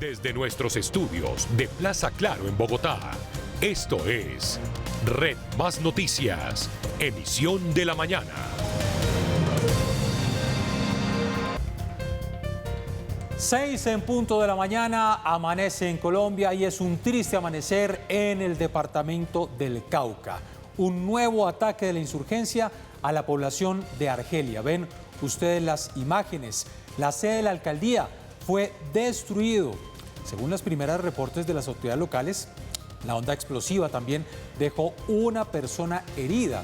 Desde nuestros estudios de Plaza Claro en Bogotá, esto es Red Más Noticias, emisión de la mañana. 6 en punto de la mañana, amanece en Colombia y es un triste amanecer en el departamento del Cauca. Un nuevo ataque de la insurgencia a la población de Argelia. Ven ustedes las imágenes. La sede de la alcaldía fue destruido. Según los primeros reportes de las autoridades locales, la onda explosiva también dejó una persona herida.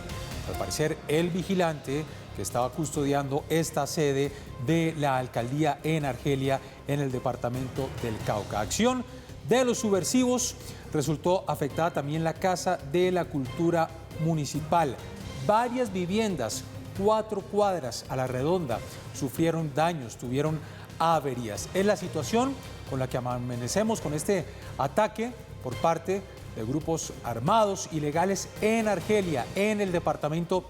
Al parecer, el vigilante que estaba custodiando esta sede de la alcaldía en Argelia, en el departamento del Cauca. Acción de los subversivos, resultó afectada también la Casa de la Cultura Municipal. Varias viviendas, 4 cuadras a la redonda, sufrieron daños, tuvieron averías. Es la situación con la que amanecemos con este ataque por parte de grupos armados ilegales en Argelia, en el departamento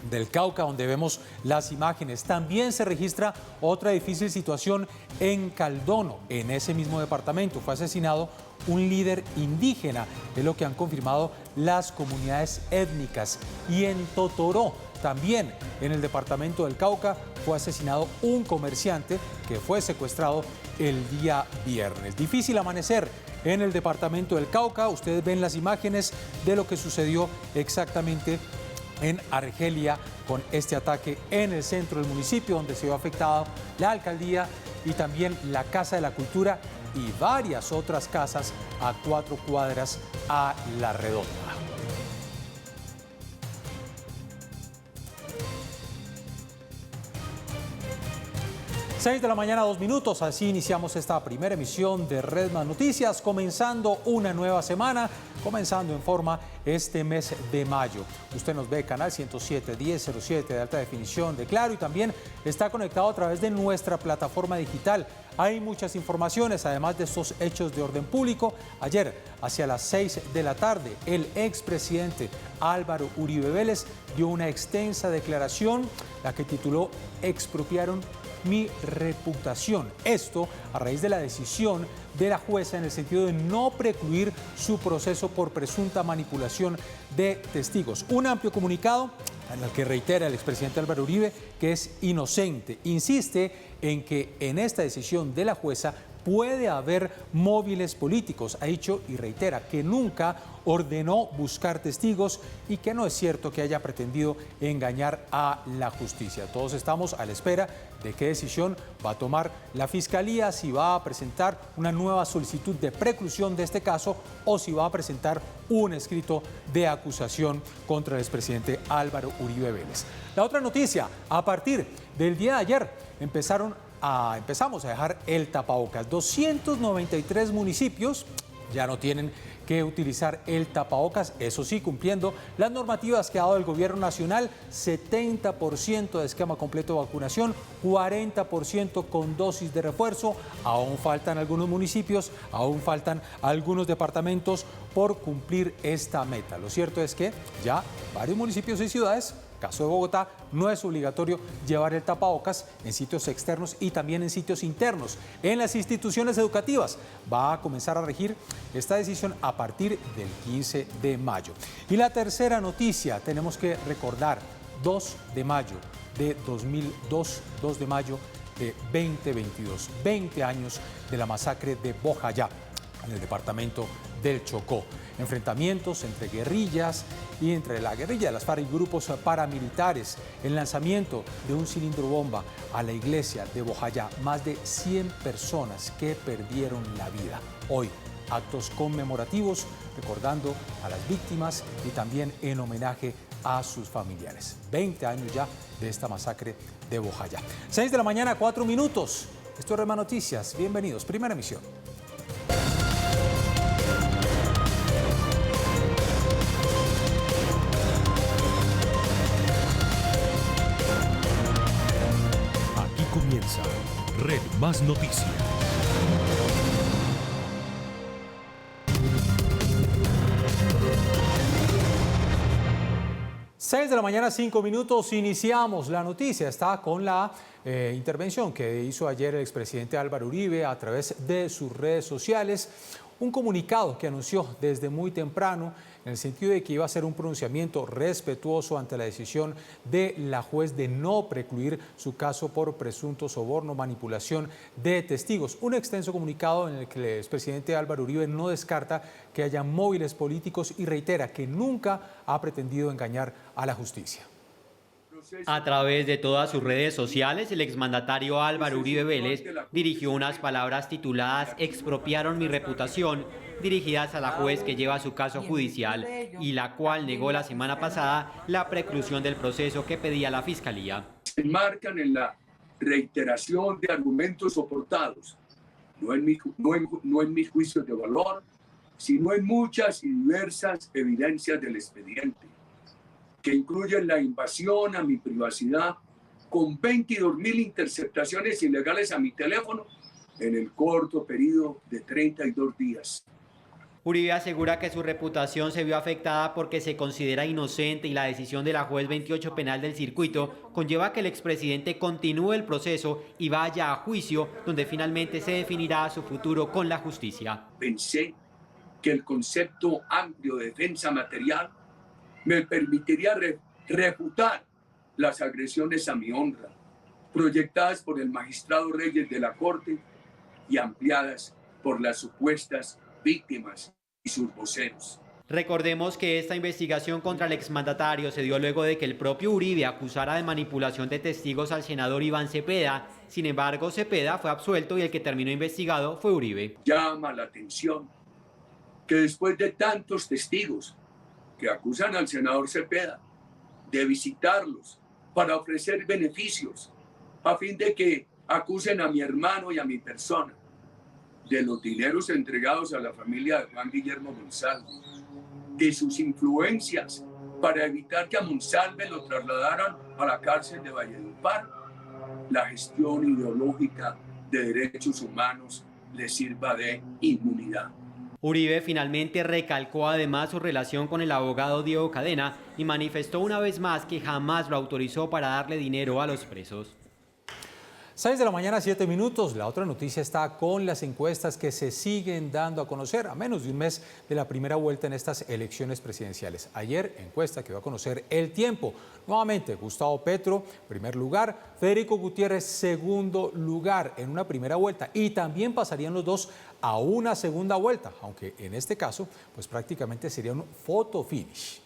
del Cauca, donde vemos las imágenes. También se registra otra difícil situación en Caldono, en ese mismo departamento. Fue asesinado un líder indígena, es lo que han confirmado las comunidades étnicas. Y en Totoró, también en el departamento del Cauca, fue asesinado un comerciante que fue secuestrado el día viernes. Difícil amanecer en el departamento del Cauca. Ustedes ven las imágenes de lo que sucedió exactamente en Argelia con este ataque en el centro del municipio, donde se vio afectada la alcaldía y también la Casa de la Cultura y varias otras casas a 4 cuadras a la redonda. 6 de la mañana, 2 minutos. Así iniciamos esta primera emisión de Red Más Noticias, comenzando una nueva semana, comenzando en forma este mes de mayo. Usted nos ve canal 107, 1007 de alta definición de Claro y también está conectado a través de nuestra plataforma digital. Hay muchas informaciones, además de estos hechos de orden público. Ayer, hacia las 6 de la tarde, el expresidente Álvaro Uribe Vélez dio una extensa declaración, la que tituló "Expropiaron mi reputación". Esto a raíz de la decisión de la jueza en el sentido de no precluir su proceso por presunta manipulación de testigos. Un amplio comunicado en el que reitera el expresidente Álvaro Uribe que es inocente. Insiste en que en esta decisión de la jueza puede haber móviles políticos. Ha dicho y reitera que nunca ordenó buscar testigos y que no es cierto que haya pretendido engañar a la justicia. Todos estamos a la espera de qué decisión va a tomar la Fiscalía, si va a presentar una nueva solicitud de preclusión de este caso o si va a presentar un escrito de acusación contra el expresidente Álvaro Uribe Vélez. La otra noticia, a partir del día de ayer empezamos a dejar el tapabocas. 293 municipios ya no tienen que utilizar el tapabocas, eso sí, cumpliendo las normativas que ha dado el gobierno nacional. 70% de esquema completo de vacunación, 40% con dosis de refuerzo. Aún faltan algunos municipios, aún faltan algunos departamentos por cumplir esta meta. Lo cierto es que ya varios municipios y ciudades, caso de Bogotá, no es obligatorio llevar el tapabocas en sitios externos y también en sitios internos. En las instituciones educativas va a comenzar a regir esta decisión a partir del 15 de mayo. Y la tercera noticia, tenemos que recordar, 2 de mayo de 2002, 2 de mayo de 2022, 20 años de la masacre de Bojayá, en el departamento del Chocó. Enfrentamientos entre guerrillas y entre la guerrilla de las FARC y grupos paramilitares. El lanzamiento de un cilindro bomba a la iglesia de Bojayá. Más de 100 personas que perdieron la vida. Hoy, actos conmemorativos recordando a las víctimas y también en homenaje a sus familiares. 20 años ya de esta masacre de Bojayá. 6 de la mañana, 4 minutos. Esto es Red Más Noticias. Bienvenidos. Primera emisión. Comienza Red Más Noticias. 6 de la mañana, 5 minutos. Iniciamos la noticia. Está con la intervención que hizo ayer el expresidente Álvaro Uribe a través de sus redes sociales. Un comunicado que anunció desde muy temprano en el sentido de que iba a ser un pronunciamiento respetuoso ante la decisión de la juez de no precluir su caso por presunto soborno, manipulación de testigos. Un extenso comunicado en el que el expresidente Álvaro Uribe no descarta que haya móviles políticos y reitera que nunca ha pretendido engañar a la justicia. A través de todas sus redes sociales, el exmandatario Álvaro Uribe Vélez dirigió unas palabras tituladas "Expropiaron mi reputación", dirigidas a la juez que lleva su caso judicial y la cual negó la semana pasada la preclusión del proceso que pedía la Fiscalía. Se enmarcan en la reiteración de argumentos soportados, no en mis juicios de valor, sino en muchas y diversas evidencias del expediente, que incluyen la invasión a mi privacidad con 22.000 interceptaciones ilegales a mi teléfono en el corto periodo de 32 días. Uribe asegura que su reputación se vio afectada porque se considera inocente y la decisión de la juez 28 penal del circuito conlleva que el expresidente continúe el proceso y vaya a juicio, donde finalmente se definirá su futuro con la justicia. Pensé que el concepto amplio de defensa material me permitiría refutar las agresiones a mi honra, proyectadas por el magistrado Reyes de la Corte y ampliadas por las supuestas víctimas y sus voceros. Recordemos que esta investigación contra el exmandatario se dio luego de que el propio Uribe acusara de manipulación de testigos al senador Iván Cepeda. Sin embargo, Cepeda fue absuelto y el que terminó investigado fue Uribe. Llama la atención que después de tantos testigos que acusan al senador Cepeda de visitarlos para ofrecer beneficios a fin de que acusen a mi hermano y a mi persona de los dineros entregados a la familia de Juan Guillermo Monsalve, de sus influencias para evitar que a Monsalve lo trasladaran a la cárcel de Valledupar, la gestión ideológica de derechos humanos le sirva de inmunidad. Uribe finalmente recalcó además su relación con el abogado Diego Cadena y manifestó una vez más que jamás lo autorizó para darle dinero a los presos. 6 de la mañana, 7 minutos. La otra noticia está con las encuestas que se siguen dando a conocer a menos de un mes de la primera vuelta en estas elecciones presidenciales. Ayer, encuesta que dio a conocer El Tiempo. Nuevamente, Gustavo Petro, primer lugar, Federico Gutiérrez, segundo lugar en una primera vuelta. Y también pasarían los dos a una segunda vuelta, aunque en este caso, pues prácticamente sería un photo finish.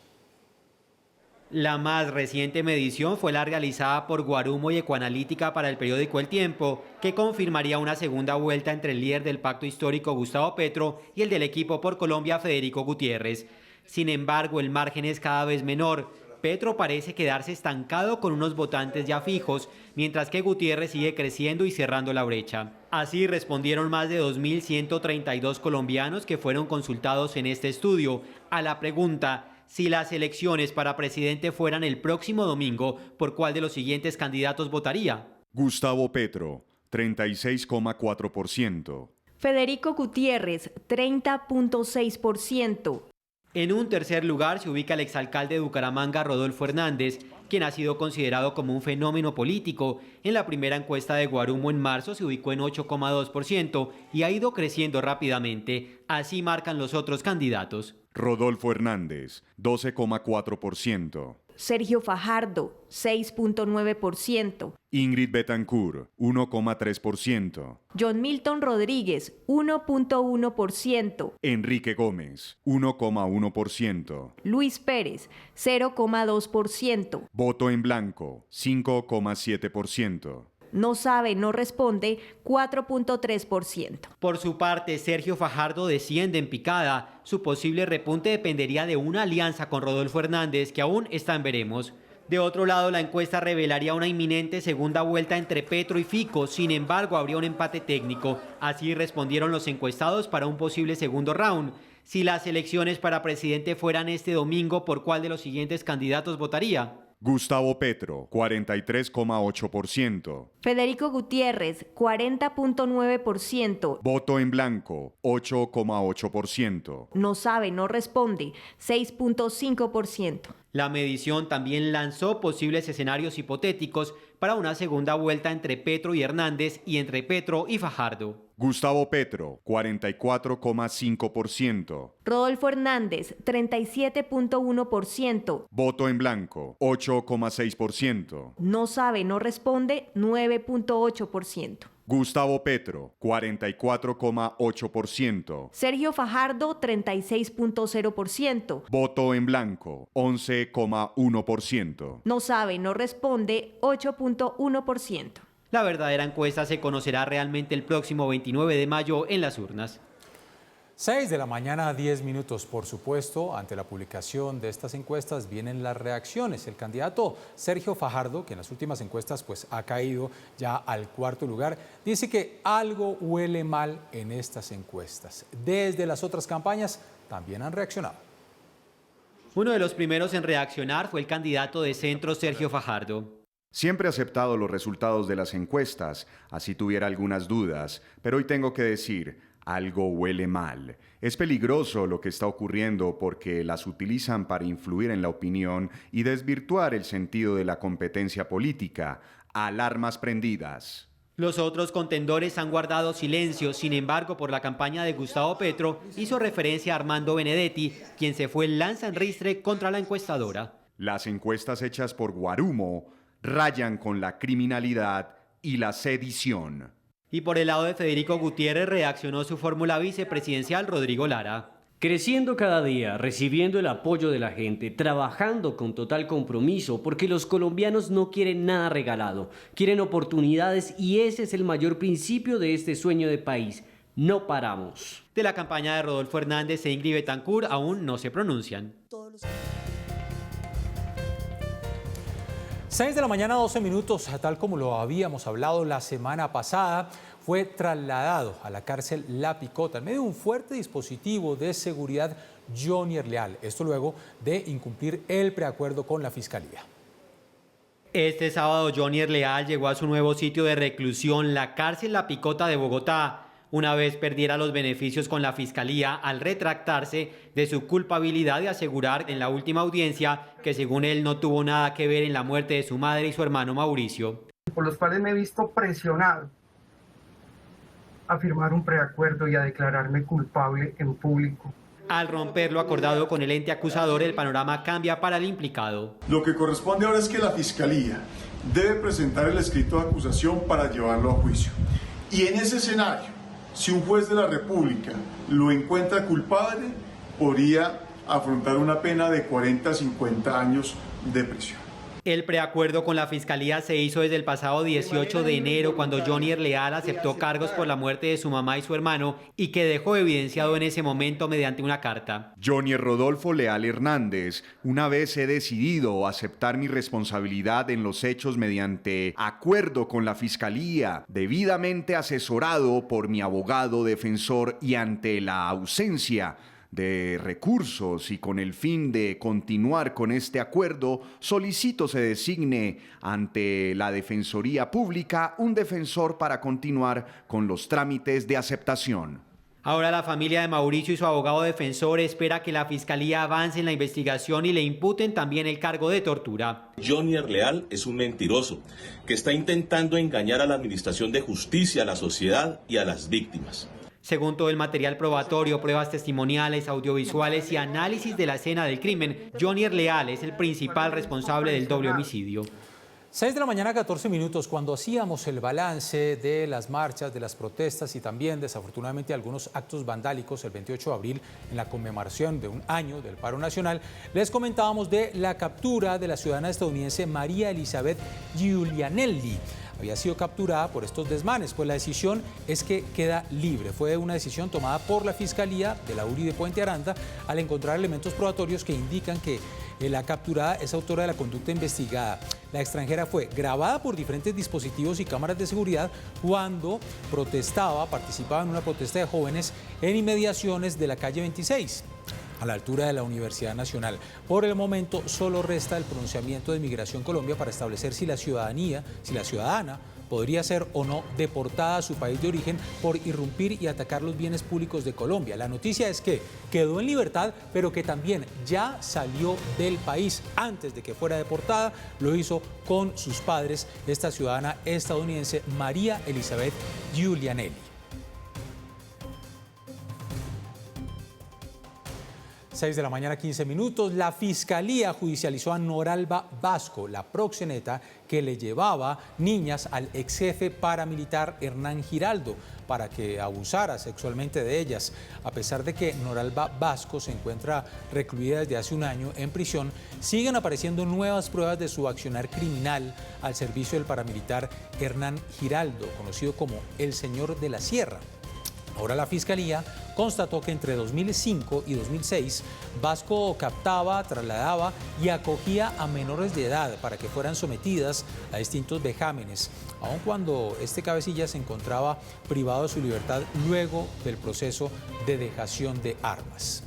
La más reciente medición fue la realizada por Guarumo y Ecoanalítica para el periódico El Tiempo, que confirmaría una segunda vuelta entre el líder del pacto histórico Gustavo Petro y el del equipo por Colombia Federico Gutiérrez. Sin embargo, el margen es cada vez menor. Petro parece quedarse estancado con unos votantes ya fijos, mientras que Gutiérrez sigue creciendo y cerrando la brecha. Así respondieron más de 2.132 colombianos que fueron consultados en este estudio a la pregunta: si las elecciones para presidente fueran el próximo domingo, ¿por cuál de los siguientes candidatos votaría? Gustavo Petro, 36,4%. Federico Gutiérrez, 30,6%. En un tercer lugar se ubica el exalcalde de Bucaramanga, Rodolfo Hernández, quien ha sido considerado como un fenómeno político. En la primera encuesta de Guarumo en marzo se ubicó en 8,2% y ha ido creciendo rápidamente. Así marcan los otros candidatos. Rodolfo Hernández, 12,4%. Sergio Fajardo, 6,9%. Ingrid Betancourt, 1,3%. John Milton Rodríguez, 1,1%. Enrique Gómez, 1,1%. Luis Pérez, 0,2%. Voto en blanco, 5,7%. No sabe, no responde, 4,3%. Por su parte, Sergio Fajardo desciende en picada. Su posible repunte dependería de una alianza con Rodolfo Hernández, que aún está en veremos. De otro lado, la encuesta revelaría una inminente segunda vuelta entre Petro y Fico. Sin embargo, habría un empate técnico. Así respondieron los encuestados para un posible segundo round. Si las elecciones para presidente fueran este domingo, ¿por cuál de los siguientes candidatos votaría? Gustavo Petro, 43,8%. Federico Gutiérrez, 40,9%. Voto en blanco, 8,8%. No sabe, no responde, 6,5%. La medición también lanzó posibles escenarios hipotéticos, para una segunda vuelta entre Petro y Hernández y entre Petro y Fajardo. Gustavo Petro, 44,5%. Rodolfo Hernández, 37.1%. Voto en blanco, 8,6%. No sabe, no responde, 9.8%. Gustavo Petro, 44,8%. Sergio Fajardo, 36.0%. Voto en blanco, 11,1%. No sabe, no responde, 8.1%. La verdadera encuesta se conocerá realmente el próximo 29 de mayo en las urnas. 6 de la mañana, 10 minutos. Por supuesto, ante la publicación de estas encuestas vienen las reacciones. El candidato Sergio Fajardo, que en las últimas encuestas ha caído ya al cuarto lugar, dice que algo huele mal en estas encuestas. Desde las otras campañas también han reaccionado. Uno de los primeros en reaccionar fue el candidato de centro Sergio Fajardo. Siempre he aceptado los resultados de las encuestas, así tuviera algunas dudas, pero hoy tengo que decir, algo huele mal. Es peligroso lo que está ocurriendo porque las utilizan para influir en la opinión y desvirtuar el sentido de la competencia política. Alarmas prendidas. Los otros contendores han guardado silencio, sin embargo, por la campaña de Gustavo Petro hizo referencia a Armando Benedetti, quien se fue lanza en ristre contra la encuestadora. Las encuestas hechas por Guarumo rayan con la criminalidad y la sedición. Y por el lado de Federico Gutiérrez reaccionó su fórmula vicepresidencial Rodrigo Lara. Creciendo cada día, recibiendo el apoyo de la gente, trabajando con total compromiso, porque los colombianos no quieren nada regalado, quieren oportunidades y ese es el mayor principio de este sueño de país. No paramos. De la campaña de Rodolfo Hernández e Ingrid Betancourt aún no se pronuncian. 6 de la mañana, 12 minutos, tal como lo habíamos hablado la semana pasada, fue trasladado a la cárcel La Picota en medio de un fuerte dispositivo de seguridad Johnny Leal. Esto luego de incumplir el preacuerdo con la Fiscalía. Este sábado Johnny Leal llegó a su nuevo sitio de reclusión, la cárcel La Picota de Bogotá, una vez perdiera los beneficios con la Fiscalía al retractarse de su culpabilidad de asegurar en la última audiencia que según él no tuvo nada que ver en la muerte de su madre y su hermano Mauricio. Por los cuales me he visto presionado a firmar un preacuerdo y a declararme culpable en público. Al romper lo acordado con el ente acusador, el panorama cambia para el implicado. Lo que corresponde ahora es que la Fiscalía debe presentar el escrito de acusación para llevarlo a juicio. Y en ese escenario, si un juez de la República lo encuentra culpable, podría afrontar una pena de 40 a 50 años de prisión. El preacuerdo con la Fiscalía se hizo desde el pasado 18 de enero, cuando Johnny Leal aceptó cargos por la muerte de su mamá y su hermano y que dejó evidenciado en ese momento mediante una carta. Johnny Rodolfo Leal Hernández, una vez he decidido aceptar mi responsabilidad en los hechos mediante acuerdo con la Fiscalía, debidamente asesorado por mi abogado defensor y ante la ausencia de recursos y con el fin de continuar con este acuerdo, solicito se designe ante la Defensoría Pública un defensor para continuar con los trámites de aceptación. Ahora la familia de Mauricio y su abogado defensor espera que la Fiscalía avance en la investigación y le imputen también el cargo de tortura. Johnny Leal es un mentiroso que está intentando engañar a la Administración de Justicia, a la sociedad y a las víctimas. Según todo el material probatorio, pruebas testimoniales, audiovisuales y análisis de la escena del crimen, Johnny Leal es el principal responsable del doble homicidio. 6 de la mañana, 14 minutos, cuando hacíamos el balance de las marchas, de las protestas y también, desafortunadamente, algunos actos vandálicos el 28 de abril en la conmemoración de un año del paro nacional, les comentábamos de la captura de la ciudadana estadounidense María Elizabeth Giulianelli. Había sido capturada por estos desmanes, pues la decisión es que queda libre. Fue una decisión tomada por la Fiscalía de la URI de Puente Aranda al encontrar elementos probatorios que indican que la capturada es autora de la conducta investigada. La extranjera fue grabada por diferentes dispositivos y cámaras de seguridad cuando participaba en una protesta de jóvenes en inmediaciones de la calle 26. A la altura de la Universidad Nacional. Por el momento solo resta el pronunciamiento de Migración Colombia para establecer si la ciudadana podría ser o no deportada a su país de origen por irrumpir y atacar los bienes públicos de Colombia. La noticia es que quedó en libertad, pero que también ya salió del país antes de que fuera deportada. Lo hizo con sus padres, esta ciudadana estadounidense María Elizabeth Giulianelli. 6 de la mañana, 15 minutos. La Fiscalía judicializó a Noralba Vasco, la proxeneta que le llevaba niñas al ex jefe paramilitar Hernán Giraldo para que abusara sexualmente de ellas. A pesar de que Noralba Vasco se encuentra recluida desde hace un año en prisión, siguen apareciendo nuevas pruebas de su accionar criminal al servicio del paramilitar Hernán Giraldo, conocido como el Señor de la Sierra. Ahora la Fiscalía constató que entre 2005 y 2006 Vasco captaba, trasladaba y acogía a menores de edad para que fueran sometidas a distintos vejámenes, aun cuando este cabecilla se encontraba privado de su libertad luego del proceso de dejación de armas.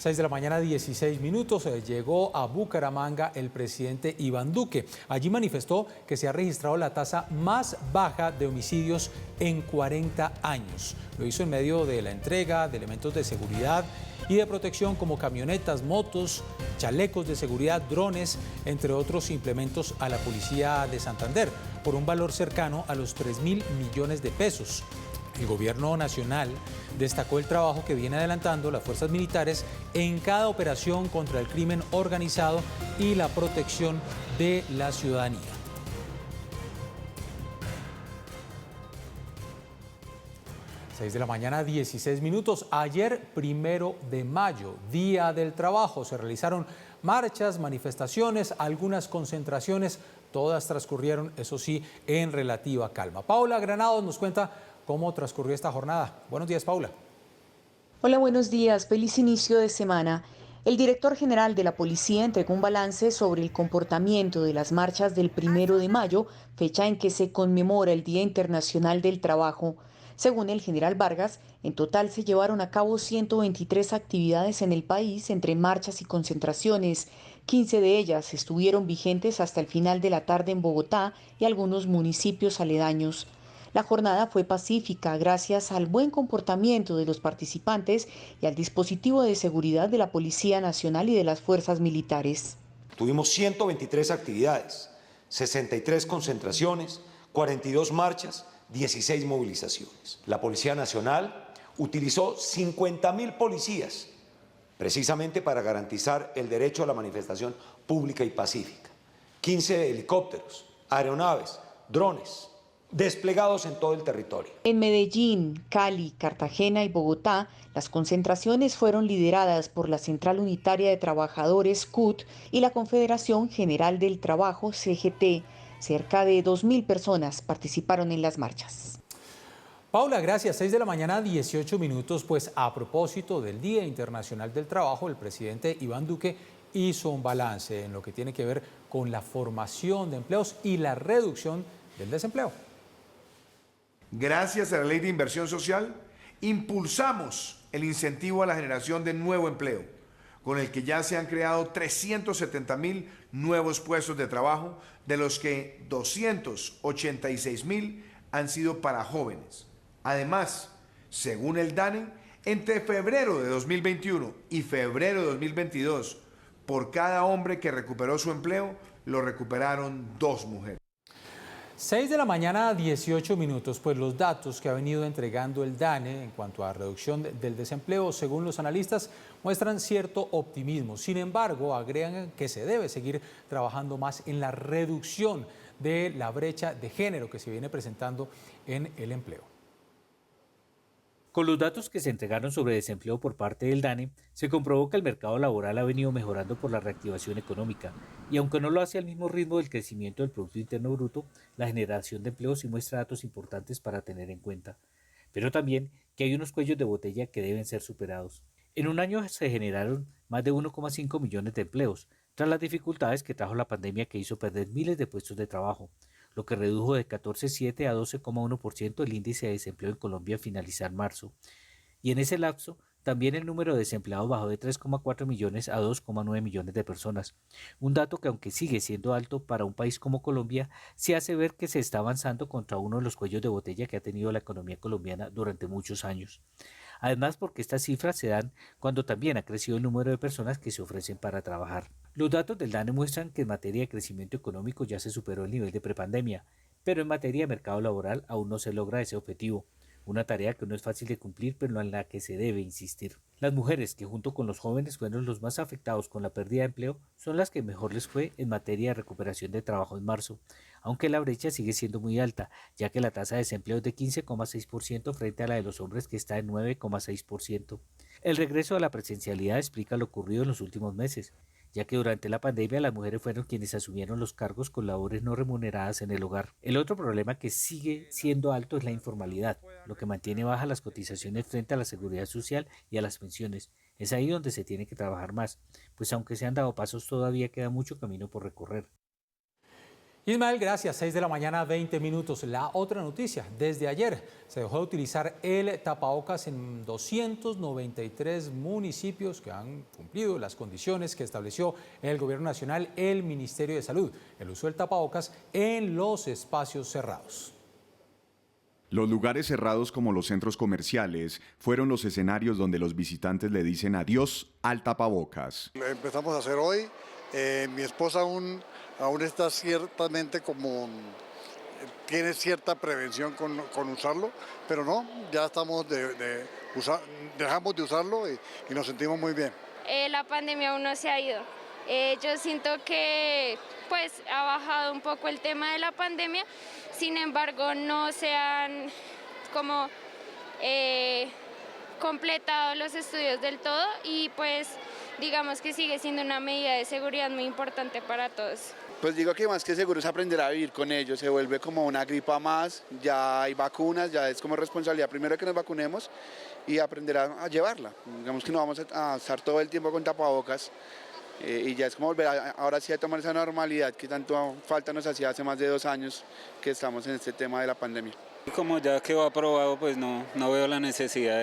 6 de la mañana, 16 minutos, llegó a Bucaramanga el presidente Iván Duque. Allí manifestó que se ha registrado la tasa más baja de homicidios en 40 años. Lo hizo en medio de la entrega de elementos de seguridad y de protección como camionetas, motos, chalecos de seguridad, drones, entre otros implementos a la Policía de Santander, por un valor cercano a los 3.000 millones de pesos. El gobierno nacional destacó el trabajo que viene adelantando las fuerzas militares en cada operación contra el crimen organizado y la protección de la ciudadanía. Seis de la mañana, 16 minutos. Ayer, 1 de mayo, Día del Trabajo, se realizaron marchas, manifestaciones, algunas concentraciones. Todas transcurrieron, eso sí, en relativa calma. Paula Granados nos cuenta cómo transcurrió esta jornada. Buenos días, Paula. Hola, buenos días. Feliz inicio de semana. El director general de la policía entregó un balance sobre el comportamiento de las marchas del 1 de mayo, fecha en que se conmemora el Día Internacional del Trabajo. Según el general Vargas, en total se llevaron a cabo 123 actividades en el país entre marchas y concentraciones. 15 de ellas estuvieron vigentes hasta el final de la tarde en Bogotá y algunos municipios aledaños. La jornada fue pacífica gracias al buen comportamiento de los participantes y al dispositivo de seguridad de la Policía Nacional y de las fuerzas militares. Tuvimos 123 actividades, 63 concentraciones, 42 marchas, 16 movilizaciones. La Policía Nacional utilizó 50.000 policías precisamente para garantizar el derecho a la manifestación pública y pacífica. 15 helicópteros, aeronaves, drones, desplegados en todo el territorio. En Medellín, Cali, Cartagena y Bogotá, las concentraciones fueron lideradas por la Central Unitaria de Trabajadores CUT y la Confederación General del Trabajo CGT. Cerca de 2.000 personas participaron en las marchas. Paula, gracias. 6 de la mañana, 18 minutos. Pues a propósito del Día Internacional del Trabajo, el presidente Iván Duque hizo un balance en lo que tiene que ver con la formación de empleos y la reducción del desempleo. Gracias a la Ley de Inversión Social, impulsamos el incentivo a la generación de nuevo empleo, con el que ya se han creado 370.000 nuevos puestos de trabajo, de los que 286.000 han sido para jóvenes. Además, según el DANE, entre febrero de 2021 y febrero de 2022, por cada hombre que recuperó su empleo, lo recuperaron 2 mujeres. 6 de la mañana, 18 minutos, pues los datos que ha venido entregando el DANE en cuanto a reducción del desempleo, según los analistas, muestran cierto optimismo. Sin embargo, agregan que se debe seguir trabajando más en la reducción de la brecha de género que se viene presentando en el empleo. Con los datos que se entregaron sobre desempleo por parte del DANE, se comprobó que el mercado laboral ha venido mejorando por la reactivación económica y aunque no lo hace al mismo ritmo del crecimiento del Producto Interno Bruto, la generación de empleo sí muestra datos importantes para tener en cuenta, pero también que hay unos cuellos de botella que deben ser superados. En un año se generaron más de 1,5 millones de empleos, tras las dificultades que trajo la pandemia que hizo perder miles de puestos de trabajo, lo que redujo de 14,7 a 12,1% el índice de desempleo en Colombia al finalizar marzo. Y en ese lapso También el número de desempleados bajó de 3,4 millones a 2,9 millones de personas. Un dato que, aunque sigue siendo alto para un país como Colombia, se hace ver que se está avanzando contra uno de los cuellos de botella que ha tenido la economía colombiana durante muchos años. Además, porque estas cifras se dan cuando también ha crecido el número de personas que se ofrecen para trabajar. Los datos del DANE muestran que en materia de crecimiento económico ya se superó el nivel de prepandemia, pero en materia de mercado laboral aún no se logra ese objetivo. Una tarea que no es fácil de cumplir, pero en la que se debe insistir. Las mujeres, que junto con los jóvenes fueron los más afectados con la pérdida de empleo, son las que mejor les fue en materia de recuperación de trabajo en marzo, aunque la brecha sigue siendo muy alta, ya que la tasa de desempleo es de 15,6% frente a la de los hombres, que está en 9,6%. El regreso a la presencialidad explica lo ocurrido en los últimos meses, ya que durante la pandemia las mujeres fueron quienes asumieron los cargos con labores no remuneradas en el hogar. El otro problema que sigue siendo alto es la informalidad, lo que mantiene bajas las cotizaciones frente a la seguridad social y a las pensiones. Es ahí donde se tiene que trabajar más, pues aunque se han dado pasos todavía queda mucho camino por recorrer. Ismael, gracias. 6 de la mañana, 20 minutos. La otra noticia, desde ayer se dejó de utilizar el tapabocas en 293 municipios que han cumplido las condiciones que estableció el Gobierno Nacional, el Ministerio de Salud, el uso del tapabocas en los espacios cerrados. Los lugares cerrados como los centros comerciales fueron los escenarios donde los visitantes le dicen adiós al tapabocas. Lo empezamos a hacer hoy. Mi esposa aún está ciertamente tiene cierta prevención con usarlo, pero no, ya estamos dejamos de usarlo y nos sentimos muy bien. La pandemia aún no se ha ido. Yo siento que pues ha bajado un poco el tema de la pandemia, sin embargo no se han como completado los estudios del todo y pues digamos que sigue siendo una medida de seguridad muy importante para todos. Pues digo que más que seguro es aprender a vivir con ello, se vuelve como una gripa más, ya hay vacunas, ya es como responsabilidad primero que nos vacunemos y aprender a llevarla. Digamos que no vamos a estar todo el tiempo con tapabocas y ya es como volver ahora sí a tomar esa normalidad que tanto falta nos hacía hace más de 2 años que estamos en este tema de la pandemia. Como ya quedó aprobado, pues no veo la necesidad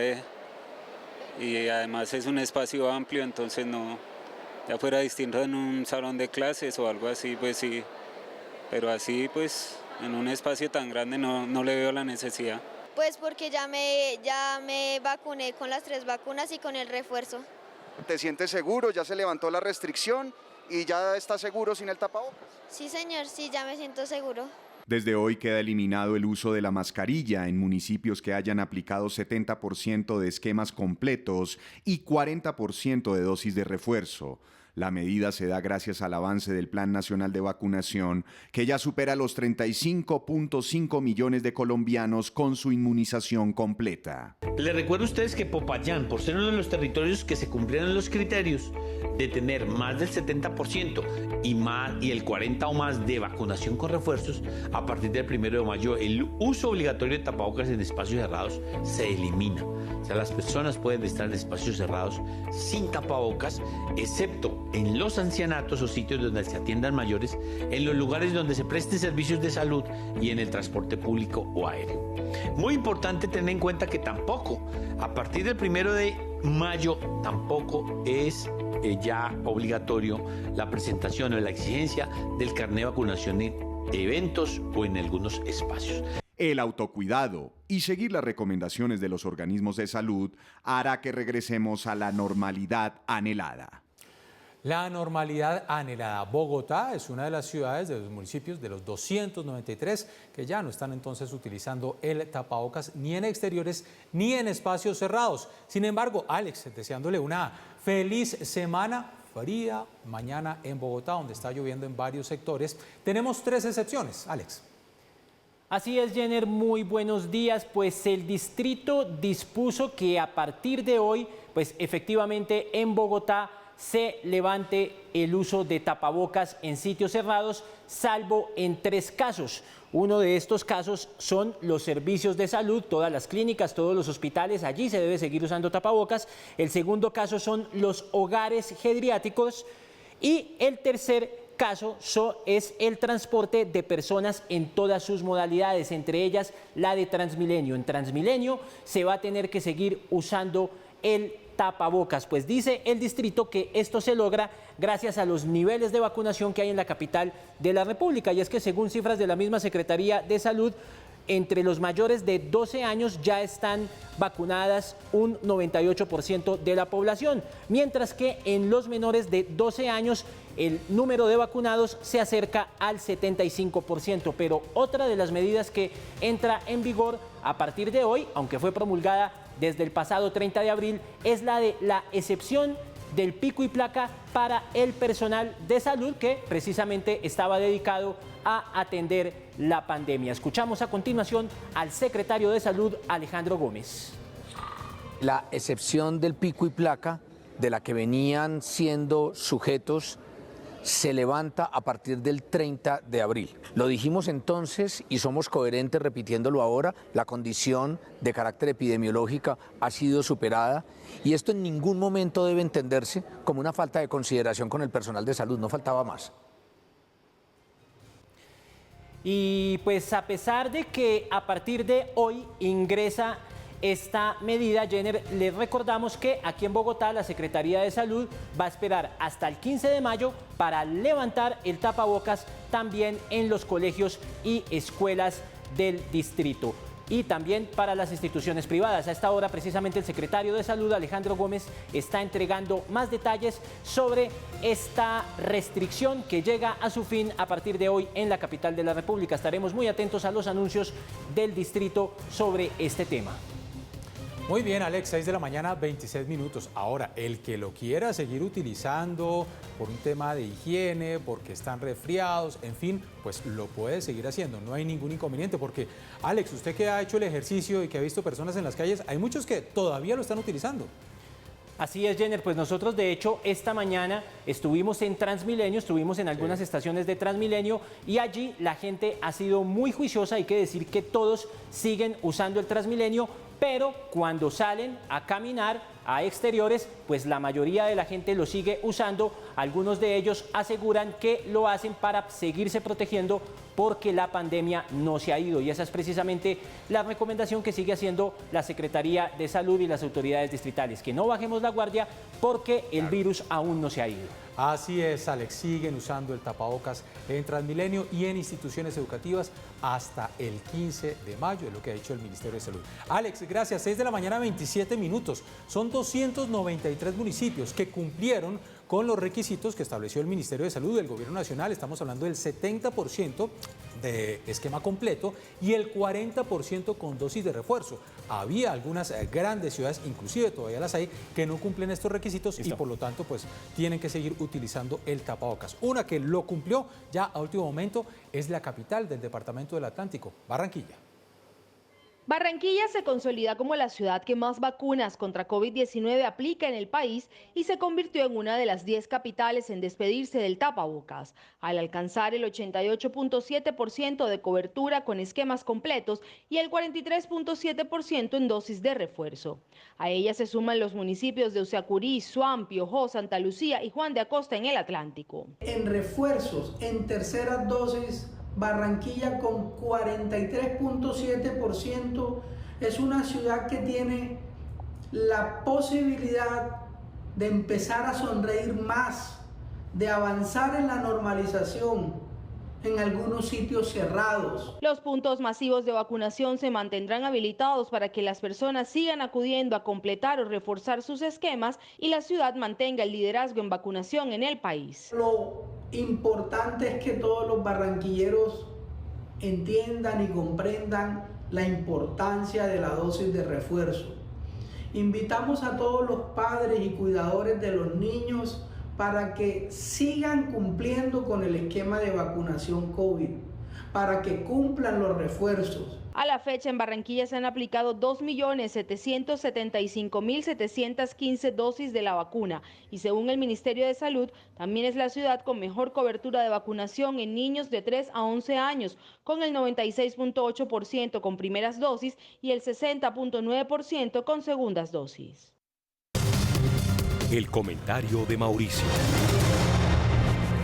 y además es un espacio amplio, entonces no, ya fuera distinto en un salón de clases o algo así, pues sí, pero así pues en un espacio tan grande no le veo la necesidad. Pues porque ya me vacuné con las 3 vacunas y con el refuerzo. ¿Te sientes seguro? ¿Ya se levantó la restricción y ya estás seguro sin el tapabocas? Sí, señor, sí, ya me siento seguro. Desde hoy queda eliminado el uso de la mascarilla en municipios que hayan aplicado 70% de esquemas completos y 40% de dosis de refuerzo. La medida se da gracias al avance del Plan Nacional de Vacunación, que ya supera los 35.5 millones de colombianos con su inmunización completa. Les recuerdo a ustedes que Popayán, por ser uno de los territorios que se cumplieron los criterios de tener más del 70% y el 40% o más de vacunación con refuerzos, a partir del 1 de mayo el uso obligatorio de tapabocas en espacios cerrados se elimina. O sea, las personas pueden estar en espacios cerrados sin tapabocas, excepto en los ancianatos o sitios donde se atiendan mayores, en los lugares donde se presten servicios de salud y en el transporte público o aéreo. Muy importante tener en cuenta que tampoco, a partir del 1 de mayo, tampoco es ya obligatorio la presentación o la exigencia del carnet de vacunación en eventos o en algunos espacios. El autocuidado y seguir las recomendaciones de los organismos de salud hará que regresemos a la normalidad anhelada. La normalidad anhelada. Bogotá es una de las ciudades, de los municipios, de los 293 que ya no están entonces utilizando el tapabocas ni en exteriores ni en espacios cerrados. Sin embargo, Alex, deseándole una feliz semana fría mañana en Bogotá, donde está lloviendo en varios sectores. Tenemos 3 excepciones, Alex. Así es, Jenner, muy buenos días. Pues el distrito dispuso que a partir de hoy, pues efectivamente en Bogotá se levante el uso de tapabocas en sitios cerrados, salvo en 3 casos. Uno de estos casos son los servicios de salud, todas las clínicas, todos los hospitales, allí se debe seguir usando tapabocas. El segundo caso son los hogares geriátricos y el tercer caso es el transporte de personas en todas sus modalidades, entre ellas la de Transmilenio. En Transmilenio se va a tener que seguir usando el tapabocas tapabocas. Pues dice el distrito que esto se logra gracias a los niveles de vacunación que hay en la capital de la República. Y es que según cifras de la misma Secretaría de Salud, entre los mayores de 12 años ya están vacunadas un 98% de la población, mientras que en los menores de 12 años el número de vacunados se acerca al 75%. Pero otra de las medidas que entra en vigor a partir de hoy, aunque fue promulgada desde el pasado 30 de abril, es la de la excepción del pico y placa para el personal de salud que precisamente estaba dedicado a atender la pandemia. Escuchamos a continuación al secretario de Salud, Alejandro Gómez. La excepción del pico y placa de la que venían siendo sujetos se levanta a partir del 30 de abril. Lo dijimos entonces y somos coherentes repitiéndolo ahora, la condición de carácter epidemiológica ha sido superada y esto en ningún momento debe entenderse como una falta de consideración con el personal de salud, no faltaba más. Y pues a pesar de que a partir de hoy ingresa esta medida, Jenner, les recordamos que aquí en Bogotá la Secretaría de Salud va a esperar hasta el 15 de mayo para levantar el tapabocas también en los colegios y escuelas del distrito y también para las instituciones privadas. A esta hora precisamente el secretario de Salud, Alejandro Gómez, está entregando más detalles sobre esta restricción que llega a su fin a partir de hoy en la capital de la República. Estaremos muy atentos a los anuncios del distrito sobre este tema. Muy bien, Alex, 6 de la mañana, 26 minutos. Ahora, el que lo quiera seguir utilizando por un tema de higiene, porque están resfriados, en fin, pues lo puede seguir haciendo. No hay ningún inconveniente, porque, Alex, usted que ha hecho el ejercicio y que ha visto personas en las calles, hay muchos que todavía lo están utilizando. Así es, Jenner, pues nosotros de hecho esta mañana estuvimos en Transmilenio, estuvimos en algunas estaciones de Transmilenio y allí la gente ha sido muy juiciosa, hay que decir que todos siguen usando el Transmilenio, pero cuando salen a caminar a exteriores, pues la mayoría de la gente lo sigue usando. Algunos de ellos aseguran que lo hacen para seguirse protegiendo porque la pandemia no se ha ido. Y esa es precisamente la recomendación que sigue haciendo la Secretaría de Salud y las autoridades distritales, que no bajemos la guardia porque el virus aún no se ha ido. Así es, Alex, siguen usando el tapabocas en Transmilenio y en instituciones educativas hasta el 15 de mayo, es lo que ha dicho el Ministerio de Salud. Alex, gracias. 6 de la mañana, 27 minutos. Son 293 municipios que cumplieron con los requisitos que estableció el Ministerio de Salud del Gobierno Nacional. Estamos hablando del 70% de esquema completo y el 40% con dosis de refuerzo. Había algunas grandes ciudades, inclusive todavía las hay, que no cumplen estos requisitos y por lo tanto pues tienen que seguir utilizando el tapabocas. Una que lo cumplió ya a último momento es la capital del departamento del Atlántico, Barranquilla. Barranquilla se consolida como la ciudad que más vacunas contra COVID-19 aplica en el país y se convirtió en una de las 10 capitales en despedirse del tapabocas, al alcanzar el 88.7% de cobertura con esquemas completos y el 43.7% en dosis de refuerzo. A ella se suman los municipios de Usiacurí, Suam, Piojó, Santa Lucía y Juan de Acosta en el Atlántico. En refuerzos, en terceras dosis, Barranquilla con 43.7% es una ciudad que tiene la posibilidad de empezar a sonreír más, de avanzar en la normalización en algunos sitios cerrados. Los puntos masivos de vacunación se mantendrán habilitados para que las personas sigan acudiendo a completar o reforzar sus esquemas y la ciudad mantenga el liderazgo en vacunación en el país. Lo importante es que todos los barranquilleros entiendan y comprendan la importancia de la dosis de refuerzo. Invitamos a todos los padres y cuidadores de los niños para que sigan cumpliendo con el esquema de vacunación COVID, para que cumplan los refuerzos. A la fecha en Barranquilla se han aplicado 2.775.715 dosis de la vacuna y según el Ministerio de Salud también es la ciudad con mejor cobertura de vacunación en niños de 3 a 11 años, con el 96.8% con primeras dosis y el 60.9% con segundas dosis. El comentario de Mauricio.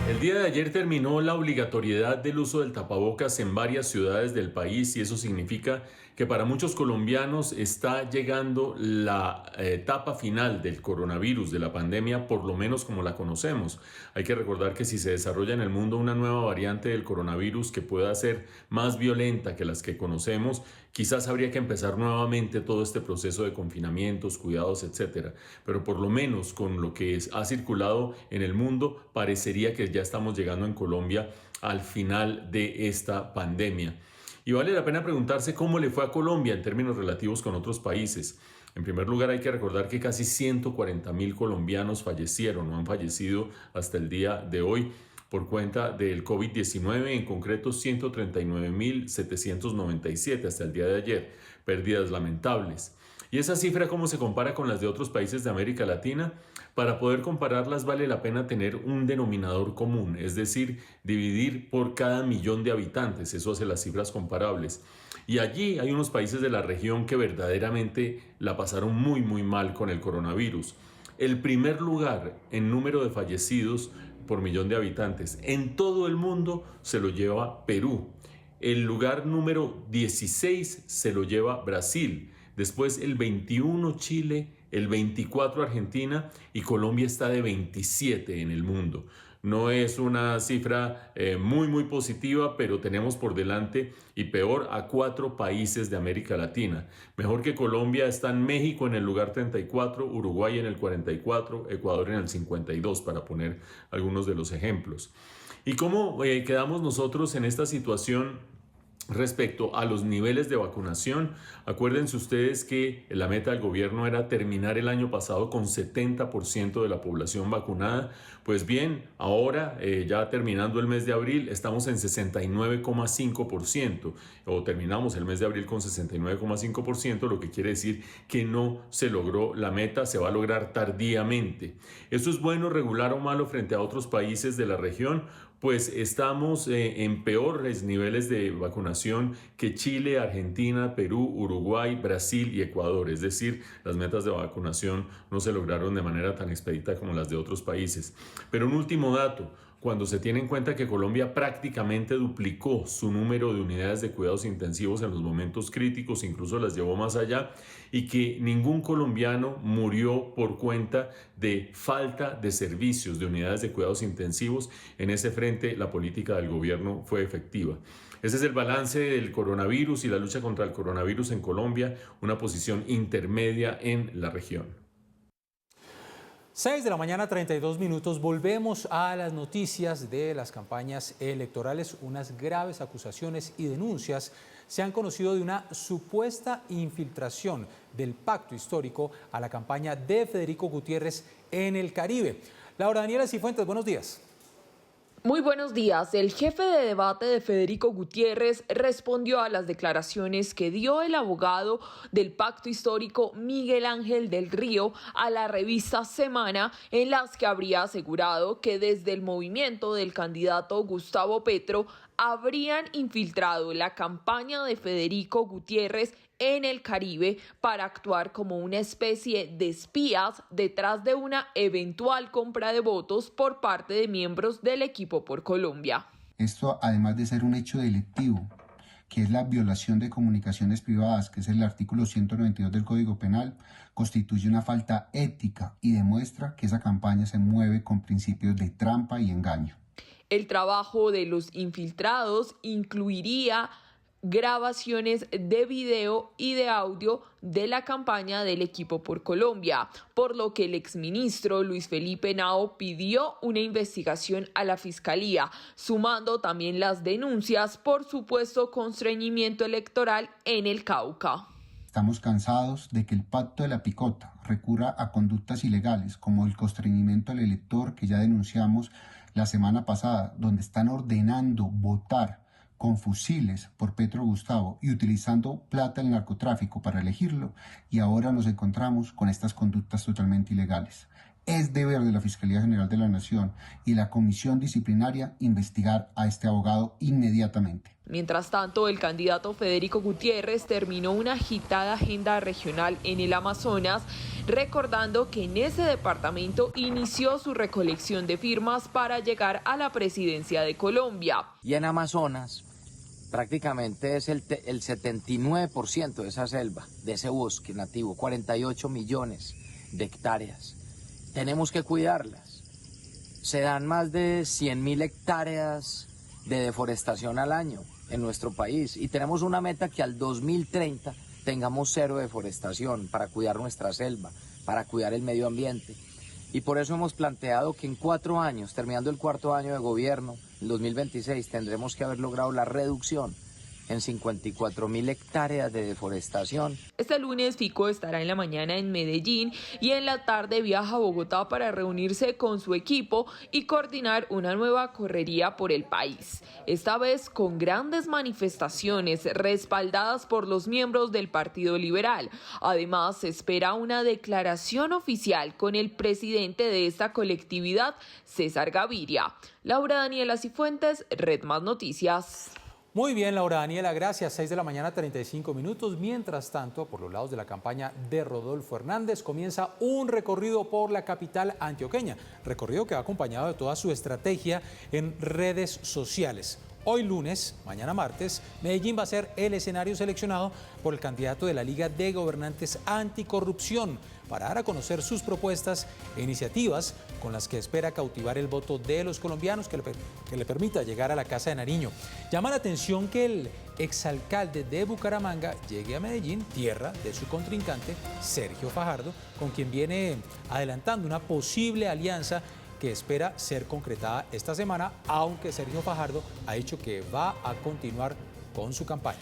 El día de ayer terminó la obligatoriedad del uso del tapabocas en varias ciudades del país y eso significa que para muchos colombianos está llegando la etapa final del coronavirus, de la pandemia, por lo menos como la conocemos. Hay que recordar que si se desarrolla en el mundo una nueva variante del coronavirus que pueda ser más violenta que las que conocemos, quizás habría que empezar nuevamente todo este proceso de confinamientos, cuidados, etcétera. Pero por lo menos con lo que ha circulado en el mundo, parecería que ya estamos llegando en Colombia al final de esta pandemia. Y vale la pena preguntarse cómo le fue a Colombia en términos relativos con otros países. En primer lugar, hay que recordar que casi 140.000 colombianos fallecieron o han fallecido hasta el día de hoy por cuenta del COVID-19, en concreto 139.797 hasta el día de ayer, pérdidas lamentables. ¿Y esa cifra cómo se compara con las de otros países de América Latina? Para poder compararlas vale la pena tener un denominador común, es decir, dividir por cada millón de habitantes, eso hace las cifras comparables. Y allí hay unos países de la región que verdaderamente la pasaron muy mal con el coronavirus. El primer lugar en número de fallecidos por millón de habitantes en todo el mundo se lo lleva Perú. El lugar número 16 se lo lleva Brasil. Después el 21 Chile, el 24 Argentina y Colombia está de 27 en el mundo. No es una cifra muy positiva, pero tenemos por delante y peor a 4 países de América Latina. Mejor que Colombia están México en el lugar 34, Uruguay en el 44, Ecuador en el 52, para poner algunos de los ejemplos. ¿Y cómo quedamos nosotros en esta situación respecto a los niveles de vacunación? Acuérdense ustedes que la meta del gobierno era terminar el año pasado con 70% de la población vacunada. Pues bien, ahora ya terminando el mes de abril estamos en 69,5%, o terminamos el mes de abril con 69,5%, lo que quiere decir que no se logró la meta, se va a lograr tardíamente. ¿Esto es bueno, regular o malo frente a otros países de la región? Pues estamos en peores niveles de vacunación que Chile, Argentina, Perú, Uruguay, Brasil y Ecuador. Es decir, las metas de vacunación no se lograron de manera tan expedita como las de otros países. Pero un último dato. Cuando se tiene en cuenta que Colombia prácticamente duplicó su número de unidades de cuidados intensivos en los momentos críticos, incluso las llevó más allá, y que ningún colombiano murió por cuenta de falta de servicios de unidades de cuidados intensivos, en ese frente la política del gobierno fue efectiva. Ese es el balance del coronavirus y la lucha contra el coronavirus en Colombia, una posición intermedia en la región. 6 de la mañana, 32 minutos. Volvemos a las noticias de las campañas electorales. Unas graves acusaciones y denuncias se han conocido de una supuesta infiltración del pacto histórico a la campaña de Federico Gutiérrez en el Caribe. Laura Daniela Cifuentes, buenos días. Muy buenos días. El jefe de debate de Federico Gutiérrez respondió a las declaraciones que dio el abogado del pacto histórico Miguel Ángel del Río a la revista Semana, en las que habría asegurado que desde el movimiento del candidato Gustavo Petro habrían infiltrado la campaña de Federico Gutiérrez en el Caribe para actuar como una especie de espías detrás de una eventual compra de votos por parte de miembros del Equipo por Colombia. Esto, además de ser un hecho delictivo, que es la violación de comunicaciones privadas, que es el artículo 192 del Código Penal, constituye una falta ética y demuestra que esa campaña se mueve con principios de trampa y engaño. El trabajo de los infiltrados incluiría grabaciones de video y de audio de la campaña del Equipo por Colombia, por lo que el exministro Luis Felipe Henao pidió una investigación a la Fiscalía, sumando también las denuncias por supuesto constreñimiento electoral en el Cauca. Estamos cansados de que el pacto de la picota recurra a conductas ilegales como el constreñimiento al elector, que ya denunciamos la semana pasada, donde están ordenando votar con fusiles por Petro Gustavo y utilizando plata del narcotráfico para elegirlo, y ahora nos encontramos con estas conductas totalmente ilegales. Es deber de la Fiscalía General de la Nación y la Comisión Disciplinaria investigar a este abogado inmediatamente. Mientras tanto, el candidato Federico Gutiérrez terminó una agitada agenda regional en el Amazonas, recordando que en ese departamento inició su recolección de firmas para llegar a la presidencia de Colombia. Y en Amazonas prácticamente es el 79% de esa selva, de ese bosque nativo, 48 millones de hectáreas. Tenemos que cuidarlas. Se dan más de 100.000 hectáreas de deforestación al año en nuestro país y tenemos una meta que al 2030 tengamos 0 deforestación para cuidar nuestra selva, para cuidar el medio ambiente. Y por eso hemos planteado que en 4 años, terminando el 4º año de gobierno, el 2026, tendremos que haber logrado la reducción en 54.000 hectáreas de deforestación. Este lunes Fico estará en la mañana en Medellín y en la tarde viaja a Bogotá para reunirse con su equipo y coordinar una nueva correría por el país. Esta vez con grandes manifestaciones respaldadas por los miembros del Partido Liberal. Además, se espera una declaración oficial con el presidente de esta colectividad, César Gaviria. Laura Daniela Cifuentes, Red Más Noticias. Muy bien, Laura Daniela, gracias. 6 de la mañana, 35 minutos. Mientras tanto, por los lados de la campaña de Rodolfo Hernández, comienza un recorrido por la capital antioqueña. Recorrido que va acompañado de toda su estrategia en redes sociales. Hoy lunes, mañana martes, Medellín va a ser el escenario seleccionado por el candidato de la Liga de Gobernantes Anticorrupción para dar a conocer sus propuestas e iniciativas con las que espera cautivar el voto de los colombianos que le permita llegar a la Casa de Nariño. Llama la atención que el exalcalde de Bucaramanga llegue a Medellín, tierra de su contrincante Sergio Fajardo, con quien viene adelantando una posible alianza que espera ser concretada esta semana, aunque Sergio Fajardo ha dicho que va a continuar con su campaña.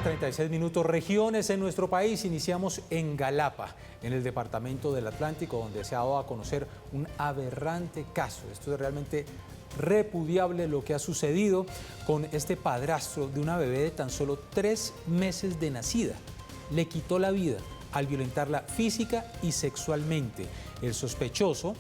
36 minutos. Regiones en nuestro país. Iniciamos en Galapa, en el departamento del Atlántico, donde se ha dado a conocer un aberrante caso. Esto es realmente repudiable lo que ha sucedido con este padrastro de una bebé de tan solo 3 meses de nacida. Le quitó la vida al violentarla física y sexualmente. El sospechoso,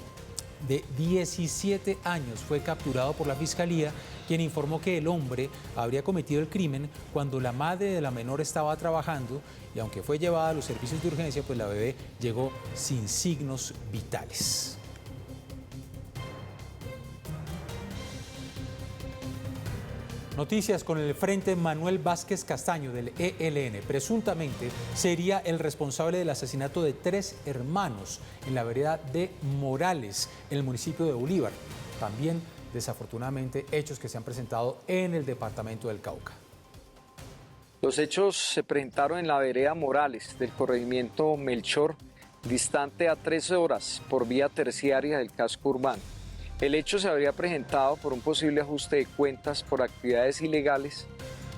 de 17 años, fue capturado por la Fiscalía, quien informó que el hombre habría cometido el crimen cuando la madre de la menor estaba trabajando y aunque fue llevada a los servicios de urgencia, pues la bebé llegó sin signos vitales. Noticias con el Frente Manuel Vázquez Castaño del ELN. Presuntamente sería el responsable del asesinato de 3 hermanos en la vereda de Morales, en el municipio de Bolívar. También, desafortunadamente, hechos que se han presentado en el departamento del Cauca. Los hechos se presentaron en la vereda Morales del corregimiento Melchor, distante a 13 horas por vía terciaria del casco urbano. El hecho se habría presentado por un posible ajuste de cuentas por actividades ilegales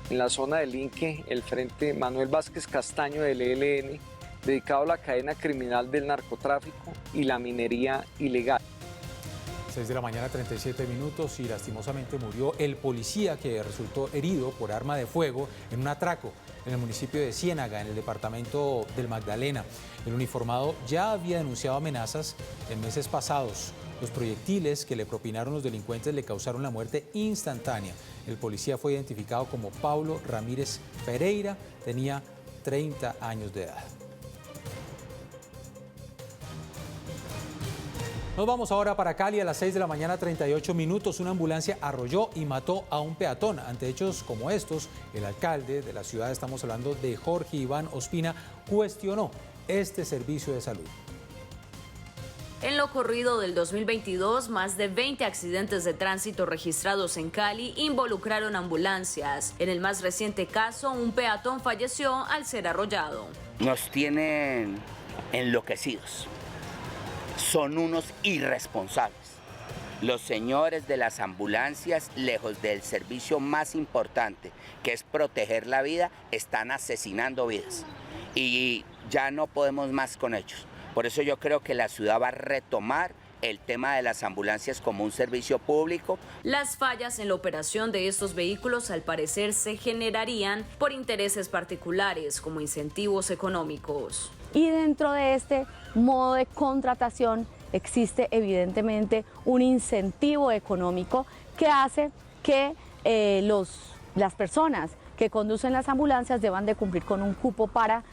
en la zona del Inque, el Frente Manuel Vázquez Castaño del ELN, dedicado a la cadena criminal del narcotráfico y la minería ilegal. 6 de la mañana, 37 minutos, y lastimosamente murió el policía que resultó herido por arma de fuego en un atraco en el municipio de Ciénaga, en el departamento del Magdalena. El uniformado ya había denunciado amenazas en meses pasados. Los proyectiles que le propinaron los delincuentes le causaron la muerte instantánea. El policía fue identificado como Paulo Ramírez Pereira, tenía 30 años de edad. Nos vamos ahora para Cali. A las 6 de la mañana, 38 minutos, una ambulancia arrolló y mató a un peatón. Ante hechos como estos, el alcalde de la ciudad, estamos hablando de Jorge Iván Ospina, cuestionó este servicio de salud. En lo corrido del 2022, más de 20 accidentes de tránsito registrados en Cali involucraron ambulancias. En el más reciente caso, un peatón falleció al ser arrollado. Nos tienen enloquecidos. Son unos irresponsables. Los señores de las ambulancias, lejos del servicio más importante, que es proteger la vida, están asesinando vidas. Y ya no podemos más con ellos. Por eso yo creo que la ciudad va a retomar el tema de las ambulancias como un servicio público. Las fallas en la operación de estos vehículos al parecer se generarían por intereses particulares como incentivos económicos. Y dentro de este modo de contratación existe evidentemente un incentivo económico que hace que las personas que conducen las ambulancias deban de cumplir con un cupo para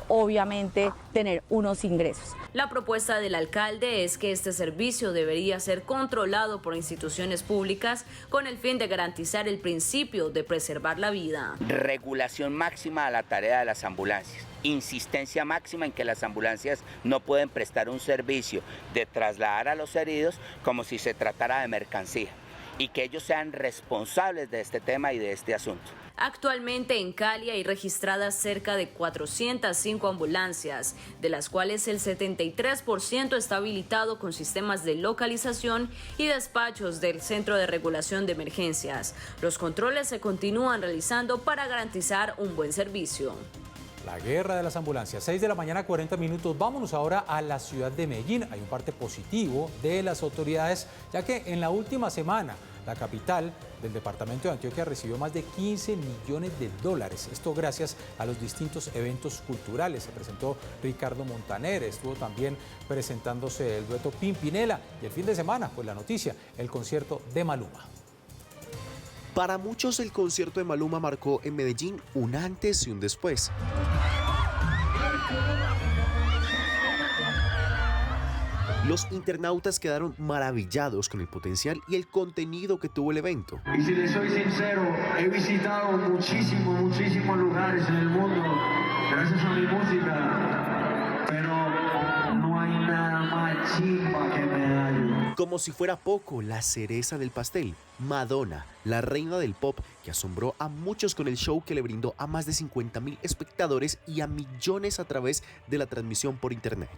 obviamente tener unos ingresos. La propuesta del alcalde es que este servicio debería ser controlado por instituciones públicas con el fin de garantizar el principio de preservar la vida. Regulación máxima a la tarea de las ambulancias. Insistencia máxima en que las ambulancias no pueden prestar un servicio de trasladar a los heridos como si se tratara de mercancía y que ellos sean responsables de este tema y de este asunto. Actualmente en Cali hay registradas cerca de 405 ambulancias, de las cuales el 73% está habilitado con sistemas de localización y despachos del Centro de Regulación de Emergencias. Los controles se continúan realizando para garantizar un buen servicio. La guerra de las ambulancias, 6 de la mañana, 40 minutos. Vámonos ahora a la ciudad de Medellín. Hay un parte positivo de las autoridades, ya que en la última semana la capital del departamento de Antioquia recibió más de 15 millones de dólares. Esto gracias a los distintos eventos culturales. Se presentó Ricardo Montaner, estuvo también presentándose el dueto Pimpinela y el fin de semana, pues la noticia, el concierto de Maluma. Para muchos el concierto de Maluma marcó en Medellín un antes y un después. Los internautas quedaron maravillados con el potencial y el contenido que tuvo el evento. Y si les soy sincero, he visitado muchísimos lugares en el mundo gracias a mi música, pero no hay nada más chimba que Medallo. Como si fuera poco, la cereza del pastel, Madonna, la reina del pop, que asombró a muchos con el show que le brindó a más de 50.000 espectadores y a millones a través de la transmisión por internet.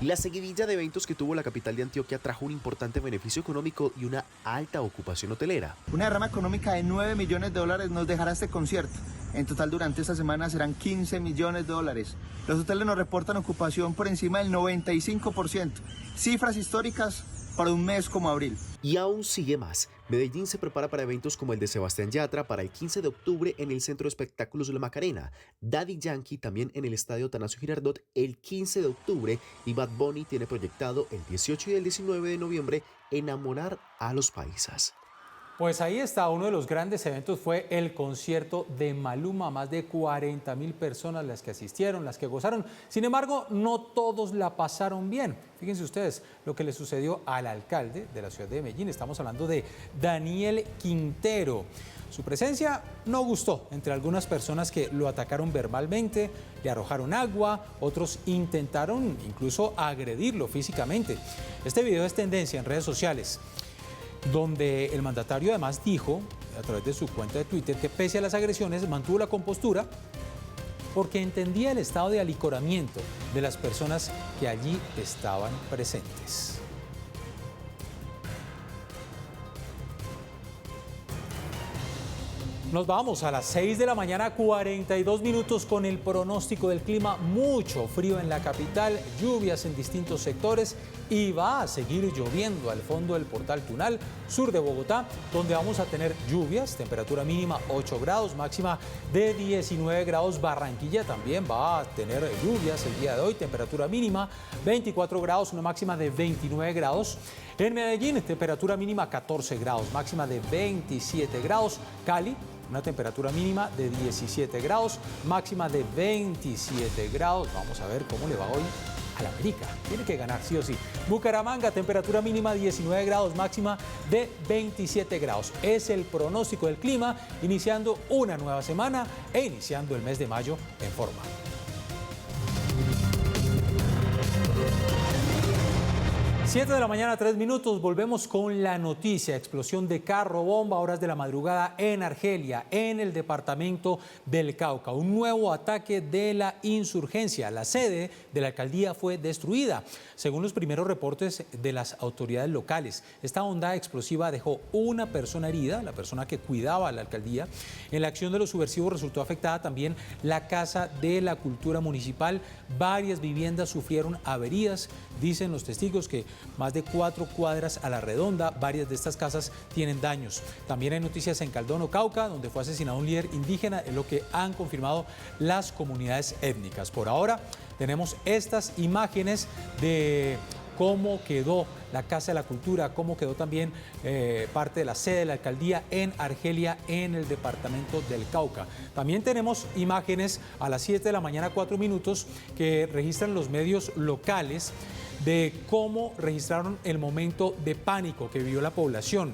La seguidilla de eventos que tuvo la capital de Antioquia trajo un importante beneficio económico y una alta ocupación hotelera. Una derrama económica de 9 millones de dólares nos dejará este concierto. En total durante esta semana serán 15 millones de dólares. Los hoteles nos reportan ocupación por encima del 95%. Cifras históricas para un mes como abril. Y aún sigue más. Medellín se prepara para eventos como el de Sebastián Yatra para el 15 de octubre en el Centro de Espectáculos de la Macarena, Daddy Yankee también en el Estadio Atanasio Girardot el 15 de octubre y Bad Bunny tiene proyectado el 18 y el 19 de noviembre enamorar a los paisas. Pues ahí está, uno de los grandes eventos fue el concierto de Maluma, más de 40.000 personas las que asistieron, las que gozaron. Sin embargo, no todos la pasaron bien. Fíjense ustedes lo que le sucedió al alcalde de la ciudad de Medellín. Estamos hablando de Daniel Quintero. Su presencia no gustó entre algunas personas que lo atacaron verbalmente, le arrojaron agua, otros intentaron incluso agredirlo físicamente. Este video es tendencia en redes sociales, donde el mandatario además dijo a través de su cuenta de Twitter que pese a las agresiones mantuvo la compostura porque entendía el estado de alicoramiento de las personas que allí estaban presentes. Nos vamos a las 6 de la mañana, 42 minutos con el pronóstico del clima. Mucho frío en la capital, lluvias en distintos sectores y va a seguir lloviendo al fondo del Portal Tunal, sur de Bogotá, donde vamos a tener lluvias, temperatura mínima 8 grados, máxima de 19 grados. Barranquilla también va a tener lluvias el día de hoy, temperatura mínima 24 grados, una máxima de 29 grados. En Medellín, temperatura mínima 14 grados, máxima de 27 grados. Cali, una temperatura mínima de 17 grados, máxima de 27 grados. Vamos a ver cómo le va hoy al América. Tiene que ganar sí o sí. Bucaramanga, temperatura mínima 19 grados, máxima de 27 grados. Es el pronóstico del clima, iniciando una nueva semana e iniciando el mes de mayo en forma. 7 de la mañana, 3 minutos, volvemos con la noticia. Explosión de carro bomba a horas de la madrugada en Argelia, en el departamento del Cauca. Un nuevo ataque de la insurgencia. La sede de la alcaldía fue destruida. Según los primeros reportes de las autoridades locales, esta onda explosiva dejó una persona herida, la persona que cuidaba la alcaldía. En la acción de los subversivos resultó afectada también la Casa de la Cultura Municipal. Varias viviendas sufrieron averías. Dicen los testigos que más de 4 cuadras a la redonda, varias de estas casas tienen daños. También hay noticias en Caldono, Cauca, donde fue asesinado un líder indígena, es lo que han confirmado las comunidades étnicas. Por ahora tenemos estas imágenes de cómo quedó la Casa de la Cultura, cómo quedó también parte de la sede de la alcaldía en Argelia, en el departamento del Cauca. También tenemos imágenes a las 7 de la mañana, 4 minutos, que registran los medios locales de cómo registraron el momento de pánico que vivió la población.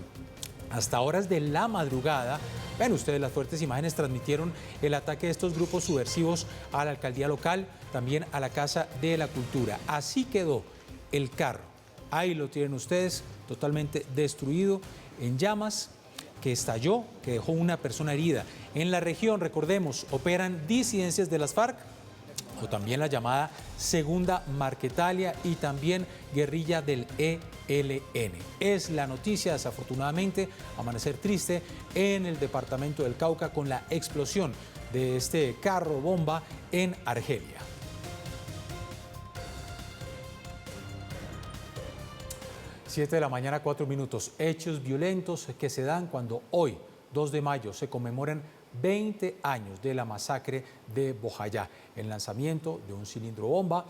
Hasta horas de la madrugada, ven ustedes, las fuertes imágenes transmitieron el ataque de estos grupos subversivos a la alcaldía local, también a la Casa de la Cultura. Así quedó el carro. Ahí lo tienen ustedes, totalmente destruido, en llamas, que estalló, que dejó una persona herida. En la región, recordemos, operan disidencias de las FARC, o también la llamada Segunda Marquetalia y también guerrilla del ELN. Es la noticia, desafortunadamente, amanecer triste en el departamento del Cauca con la explosión de este carro bomba en Argelia. Siete de la mañana, 4 minutos. Hechos violentos que se dan cuando hoy, 2 de mayo, se conmemoran 20 años de la masacre de Bojayá, el lanzamiento de un cilindro bomba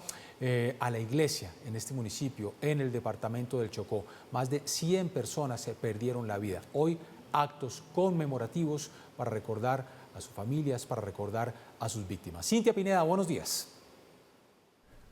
a la iglesia en este municipio, en el departamento del Chocó. Más de 100 personas se perdieron la vida. Hoy, actos conmemorativos para recordar a sus familias, para recordar a sus víctimas. Cintia Pineda, buenos días.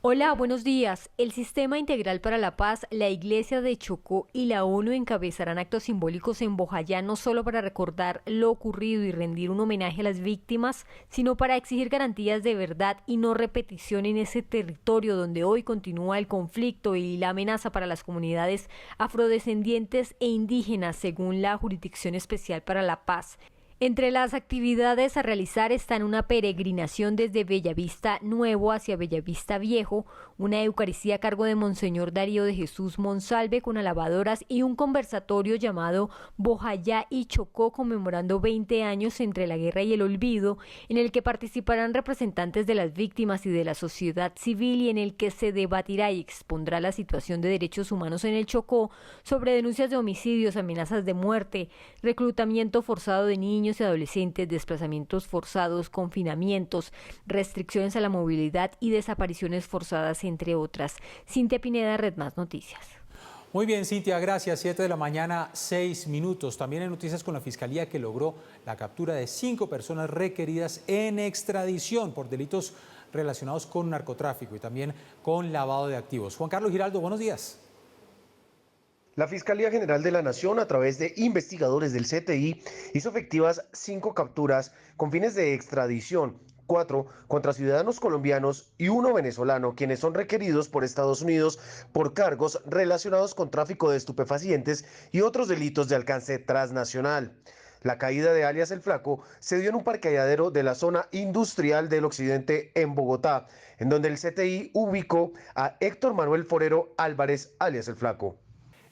Hola, buenos días. El Sistema Integral para la Paz, la Iglesia de Chocó y la ONU encabezarán actos simbólicos en Bojayá, no solo para recordar lo ocurrido y rendir un homenaje a las víctimas, sino para exigir garantías de verdad y no repetición en ese territorio donde hoy continúa el conflicto y la amenaza para las comunidades afrodescendientes e indígenas, según la Jurisdicción Especial para la Paz. Entre las actividades a realizar están una peregrinación desde Bellavista Nuevo hacia Bellavista Viejo, una eucaristía a cargo de Monseñor Darío de Jesús Monsalve con alabadoras y un conversatorio llamado Bojayá y Chocó, conmemorando 20 años entre la guerra y el olvido, en el que participarán representantes de las víctimas y de la sociedad civil y en el que se debatirá y expondrá la situación de derechos humanos en el Chocó, sobre denuncias de homicidios, amenazas de muerte, reclutamiento forzado de niños y adolescentes, desplazamientos forzados, confinamientos, restricciones a la movilidad y desapariciones forzadas, entre otras. Cintia Pineda, Red Más Noticias. Muy bien, Cintia, gracias. 7 de la mañana, 6 minutos. También hay noticias con la Fiscalía, que logró la captura de 5 personas requeridas en extradición por delitos relacionados con narcotráfico y también con lavado de activos. Juan Carlos Giraldo, buenos días. La Fiscalía General de la Nación, a través de investigadores del CTI, hizo efectivas 5 capturas con fines de extradición, 4 contra ciudadanos colombianos y 1 venezolano, quienes son requeridos por Estados Unidos por cargos relacionados con tráfico de estupefacientes y otros delitos de alcance transnacional. La caída de alias El Flaco se dio en un parqueadero de la zona industrial del occidente en Bogotá, en donde el CTI ubicó a Héctor Manuel Forero Álvarez, alias El Flaco.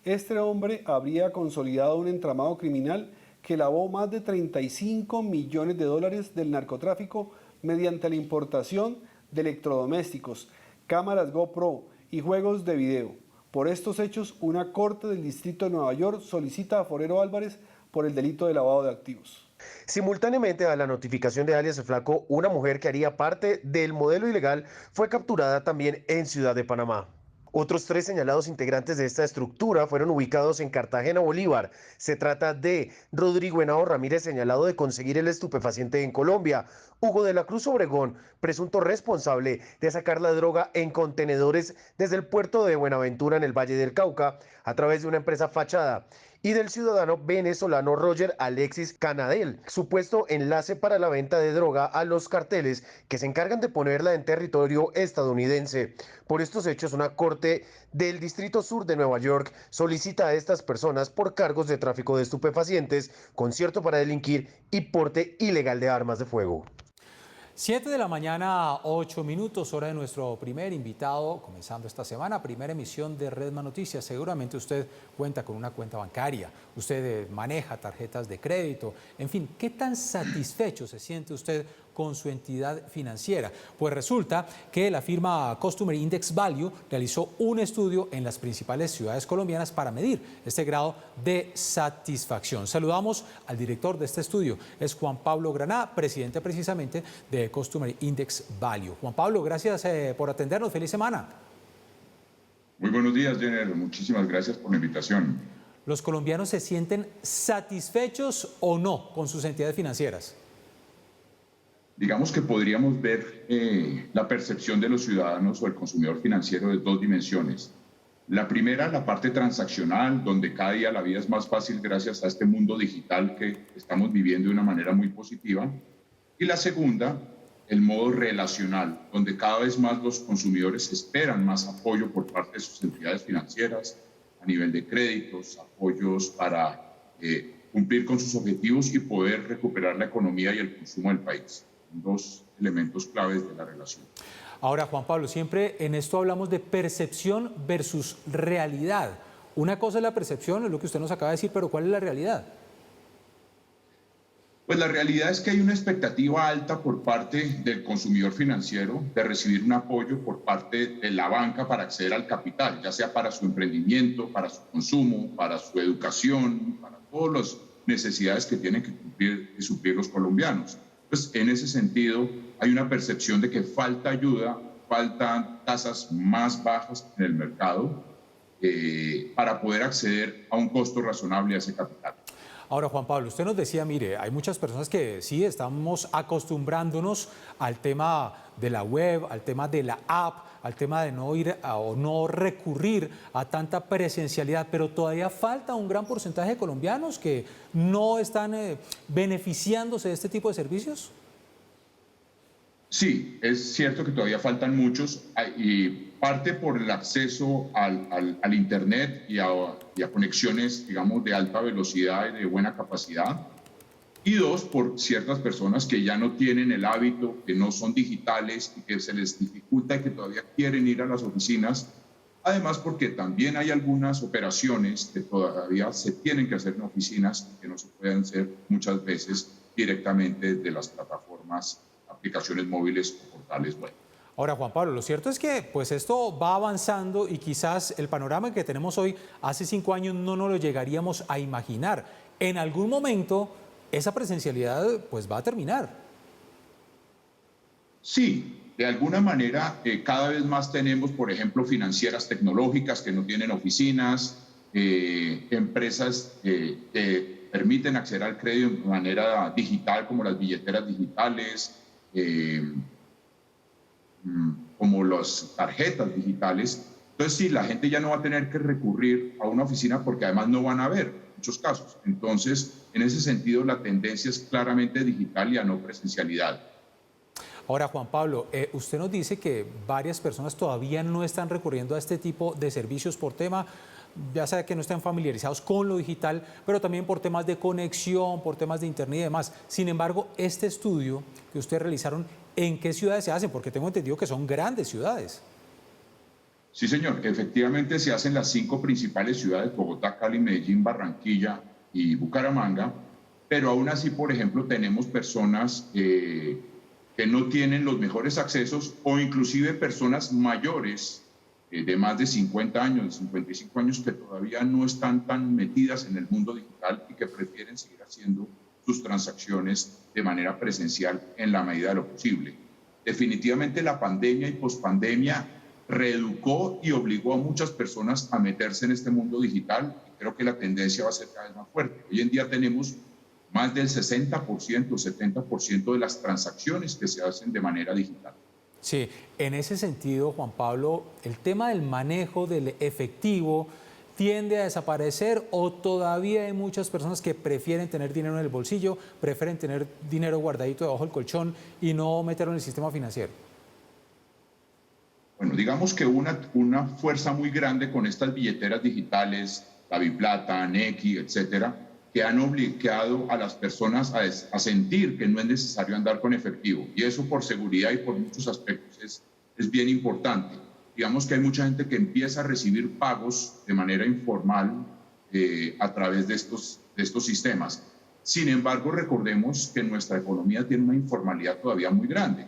Este hombre habría consolidado un entramado criminal que lavó más de 35 millones de dólares del narcotráfico mediante la importación de electrodomésticos, cámaras GoPro y juegos de video. Por estos hechos, una corte del Distrito de Nueva York solicita a Forero Álvarez por el delito de lavado de activos. Simultáneamente a la notificación de alias El Flaco, una mujer que haría parte del modelo ilegal fue capturada también en Ciudad de Panamá. Otros 3 señalados integrantes de esta estructura fueron ubicados en Cartagena, Bolívar. Se trata de Rodrigo Henao Ramírez, señalado de conseguir el estupefaciente en Colombia; Hugo de la Cruz Obregón, presunto responsable de sacar la droga en contenedores desde el puerto de Buenaventura en el Valle del Cauca a través de una empresa fachada; y del ciudadano venezolano Roger Alexis Canadel, supuesto enlace para la venta de droga a los carteles que se encargan de ponerla en territorio estadounidense. Por estos hechos, una corte del Distrito Sur de Nueva York solicita a estas personas por cargos de tráfico de estupefacientes, concierto para delinquir y porte ilegal de armas de fuego. 7 de la mañana, 8 minutos, hora de nuestro primer invitado, comenzando esta semana, primera emisión de Red Más Noticias. Seguramente usted cuenta con una cuenta bancaria, usted maneja tarjetas de crédito, en fin, ¿qué tan satisfecho se siente usted con su entidad financiera? Pues resulta que la firma Customer Index Value realizó un estudio en las principales ciudades colombianas para medir este grado de satisfacción. Saludamos al director de este estudio, es Juan Pablo Granada, presidente precisamente de Customer Index Value. Juan Pablo, gracias por atendernos, feliz semana. Muy buenos días, Jenner. Muchísimas gracias por la invitación. ¿Los colombianos se sienten satisfechos o no con sus entidades financieras? Digamos que podríamos ver la percepción de los ciudadanos o el consumidor financiero de dos dimensiones. La primera, la parte transaccional, donde cada día la vida es más fácil gracias a este mundo digital que estamos viviendo de una manera muy positiva. Y la segunda, el modo relacional, donde cada vez más los consumidores esperan más apoyo por parte de sus entidades financieras a nivel de créditos, apoyos para cumplir con sus objetivos y poder recuperar la economía y el consumo del país. Dos elementos claves de la relación. Ahora, Juan Pablo, siempre en esto hablamos de percepción versus realidad. Una cosa es la percepción, es lo que usted nos acaba de decir, pero ¿cuál es la realidad? Pues la realidad es que hay una expectativa alta por parte del consumidor financiero de recibir un apoyo por parte de la banca para acceder al capital, ya sea para su emprendimiento, para su consumo, para su educación, para todas las necesidades que tienen que suplir los colombianos. Pues en ese sentido hay una percepción de que falta ayuda, faltan tasas más bajas en el mercado para poder acceder a un costo razonable a ese capital. Ahora, Juan Pablo, usted nos decía, mire, hay muchas personas que sí estamos acostumbrándonos al tema de la web, al tema de la app, al tema de no ir o no recurrir a tanta presencialidad, pero todavía falta un gran porcentaje de colombianos que no están beneficiándose de este tipo de servicios. Sí, es cierto que todavía faltan muchos y parte por el acceso al Internet y a conexiones, digamos, de alta velocidad y de buena capacidad. Y dos, por ciertas personas que ya no tienen el hábito, que no son digitales y que se les dificulta y que todavía quieren ir a las oficinas. Además, porque también hay algunas operaciones que todavía se tienen que hacer en oficinas y que no se pueden hacer muchas veces directamente de las plataformas, aplicaciones móviles o portales web. Ahora, Juan Pablo, lo cierto es que pues esto va avanzando y quizás el panorama que tenemos hoy, hace 5 años no nos lo llegaríamos a imaginar. En algún momento esa presencialidad pues va a terminar. Sí, de alguna manera cada vez más tenemos, por ejemplo, financieras tecnológicas que no tienen oficinas, empresas que permiten acceder al crédito de manera digital, como las billeteras digitales, como las tarjetas digitales. Entonces, sí, la gente ya no va a tener que recurrir a una oficina porque además no van a haber muchos casos. Entonces, en ese sentido, la tendencia es claramente digital y a no presencialidad. Ahora, Juan Pablo, usted nos dice que varias personas todavía no están recurriendo a este tipo de servicios por tema, ya sea que no están familiarizados con lo digital, pero también por temas de conexión, por temas de internet y demás. Sin embargo, este estudio que ustedes realizaron, ¿en qué ciudades se hacen? Porque tengo entendido que son grandes ciudades. Sí, señor. Efectivamente se hacen las 5 principales ciudades, Bogotá, Cali, Medellín, Barranquilla y Bucaramanga, pero aún así, por ejemplo, tenemos personas que no tienen los mejores accesos o inclusive personas mayores de más de 50 años, de 55 años, que todavía no están tan metidas en el mundo digital y que prefieren seguir haciendo sus transacciones de manera presencial en la medida de lo posible. Definitivamente la pandemia y pospandemia reeducó y obligó a muchas personas a meterse en este mundo digital y creo que la tendencia va a ser cada vez más fuerte. Hoy en día tenemos más del 60%, 70% de las transacciones que se hacen de manera digital. Sí, en ese sentido, Juan Pablo, ¿el tema del manejo del efectivo tiende a desaparecer o todavía hay muchas personas que prefieren tener dinero en el bolsillo, prefieren tener dinero guardadito debajo del colchón y no meterlo en el sistema financiero? Bueno, digamos que una fuerza muy grande con estas billeteras digitales, la Biplata, Nequi, etcétera, que han obligado a las personas a sentir que no es necesario andar con efectivo. Y eso por seguridad y por muchos aspectos es bien importante. Digamos que hay mucha gente que empieza a recibir pagos de manera informal a través de estos sistemas. Sin embargo, recordemos que nuestra economía tiene una informalidad todavía muy grande.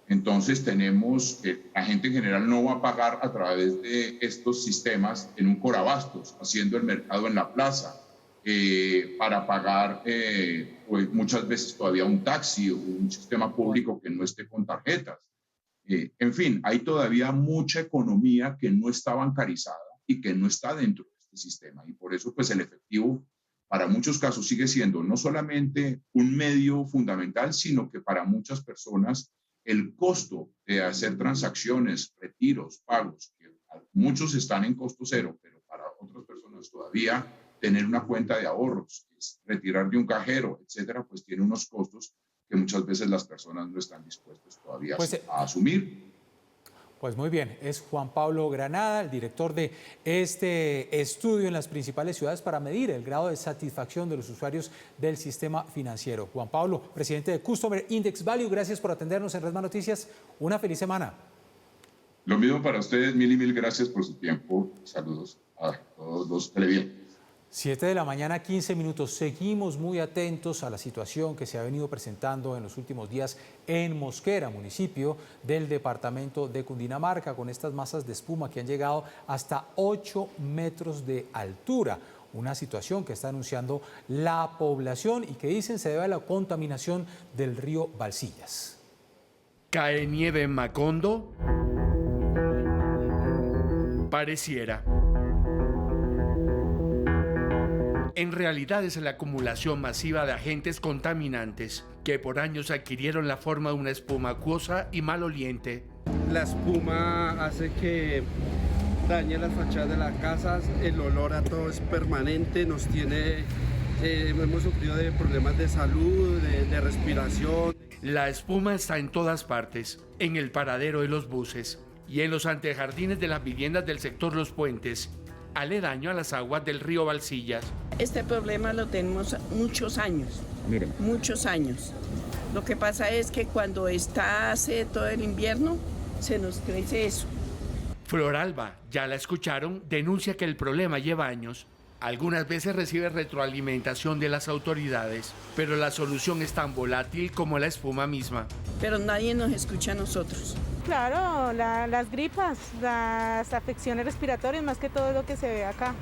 Entonces tenemos que la gente en general no va a pagar a través de estos sistemas en un corabastos, haciendo el mercado en la plaza, para pagar pues muchas veces todavía un taxi o un sistema público que no esté con tarjetas. En fin, hay todavía mucha economía que no está bancarizada y que no está dentro de este sistema. Y por eso, pues el efectivo para muchos casos sigue siendo no solamente un medio fundamental, sino que para muchas personas el costo de hacer transacciones, retiros, pagos, que muchos están en costo cero, pero para otras personas todavía tener una cuenta de ahorros, retirar de un cajero, etcétera, pues tiene unos costos que muchas veces las personas no están dispuestas todavía a asumir. Pues muy bien, es Juan Pablo Granada, el director de este estudio en las principales ciudades para medir el grado de satisfacción de los usuarios del sistema financiero. Juan Pablo, presidente de Customer Index Value, gracias por atendernos en Redma Noticias. Una feliz semana. Lo mismo para ustedes, mil gracias por su tiempo. Saludos a todos los televidentes. 7 de la mañana, 15 minutos. Seguimos muy atentos a la situación que se ha venido presentando en los últimos días en Mosquera, municipio del departamento de Cundinamarca, con estas masas de espuma que han llegado hasta 8 metros de altura. Una situación que está anunciando la población y que dicen se debe a la contaminación del río Balsillas. ¿Cae nieve en Macondo? Pareciera. En realidad es la acumulación masiva de agentes contaminantes que por años adquirieron la forma de una espuma acuosa y maloliente. La espuma hace que dañe las fachadas de las casas, el olor a todo es permanente, hemos sufrido de problemas de salud, de respiración. La espuma está en todas partes, en el paradero de los buses y en los antejardines de las viviendas del sector Los Puentes, aledaño a las aguas del río Balsillas. Este problema lo tenemos muchos años, muchos años. Lo que pasa es que cuando hace todo el invierno, se nos crece eso. Floralba, ya la escucharon, denuncia que el problema lleva años. Algunas veces recibe retroalimentación de las autoridades, pero la solución es tan volátil como la espuma misma. Pero nadie nos escucha a nosotros. Claro, las gripas, las afecciones respiratorias, más que todo lo que se ve acá.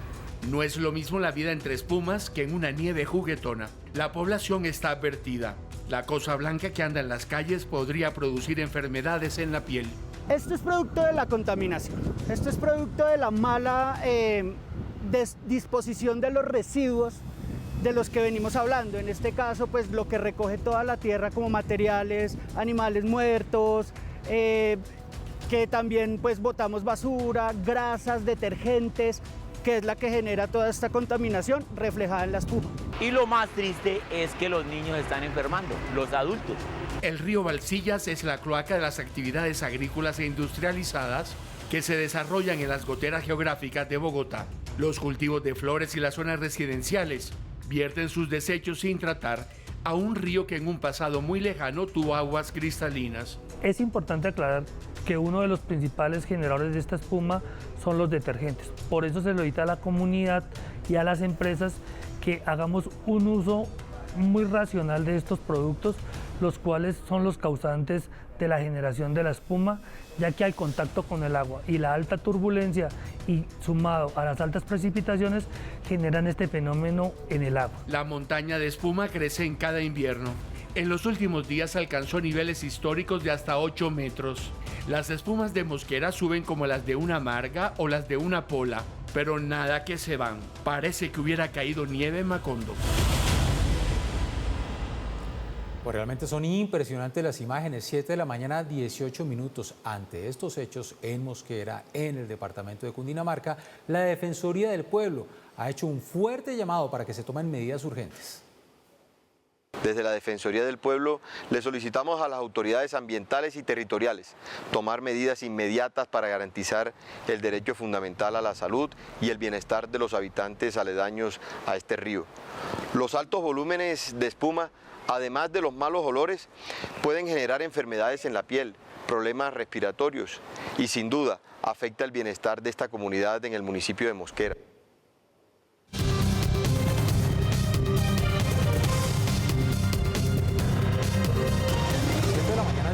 No es lo mismo la vida entre espumas que en una nieve juguetona. La población está advertida. La cosa blanca que anda en las calles podría producir enfermedades en la piel. Esto es producto de la contaminación. Esto es producto de la mala disposición de los residuos de los que venimos hablando. En este caso, pues lo que recoge toda la tierra como materiales, animales muertos, que también pues botamos basura, grasas, detergentes, que es la que genera toda esta contaminación reflejada en la espuma. Y lo más triste es que los niños están enfermando, los adultos. El río Balsillas es la cloaca de las actividades agrícolas e industrializadas que se desarrollan en las goteras geográficas de Bogotá. Los cultivos de flores y las zonas residenciales vierten sus desechos sin tratar a un río que en un pasado muy lejano tuvo aguas cristalinas. Es importante aclarar que uno de los principales generadores de esta espuma son los detergentes. Por eso se le invita a la comunidad y a las empresas que hagamos un uso muy racional de estos productos, los cuales son los causantes de la generación de la espuma, ya que hay contacto con el agua y la alta turbulencia y sumado a las altas precipitaciones generan este fenómeno en el agua. La montaña de espuma crece en cada invierno. En los últimos días alcanzó niveles históricos de hasta 8 metros. Las espumas de Mosquera suben como las de una marga o las de una pola, pero nada que se van. Parece que hubiera caído nieve en Macondo. Pues realmente son impresionantes las imágenes. 7 de la mañana, 18 minutos. Ante estos hechos en Mosquera, en el departamento de Cundinamarca, la Defensoría del Pueblo ha hecho un fuerte llamado para que se tomen medidas urgentes. Desde la Defensoría del Pueblo le solicitamos a las autoridades ambientales y territoriales tomar medidas inmediatas para garantizar el derecho fundamental a la salud y el bienestar de los habitantes aledaños a este río. Los altos volúmenes de espuma, además de los malos olores, pueden generar enfermedades en la piel, problemas respiratorios y sin duda afecta el bienestar de esta comunidad en el municipio de Mosquera.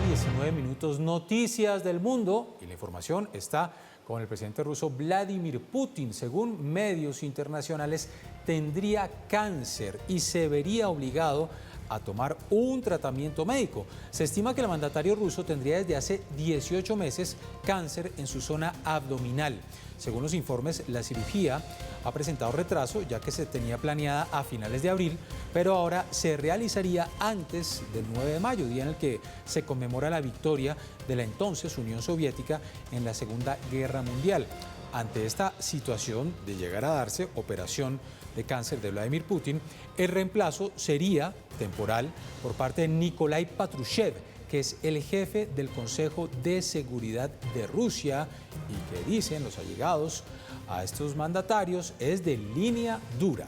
19 minutos, noticias del mundo, y la información está con el presidente ruso Vladimir Putin. Según medios internacionales, tendría cáncer y se vería obligado a tomar un tratamiento médico. Se estima que el mandatario ruso tendría desde hace 18 meses cáncer en su zona abdominal. Según los informes, la cirugía ha presentado retraso, ya que se tenía planeada a finales de abril, pero ahora se realizaría antes del 9 de mayo, día en el que se conmemora la victoria de la entonces Unión Soviética en la Segunda Guerra Mundial. Ante esta situación de llegar a darse operación de cáncer de Vladimir Putin, el reemplazo sería temporal por parte de Nikolai Patrushev, que es el jefe del Consejo de Seguridad de Rusia y que dicen los allegados a estos mandatarios es de línea dura.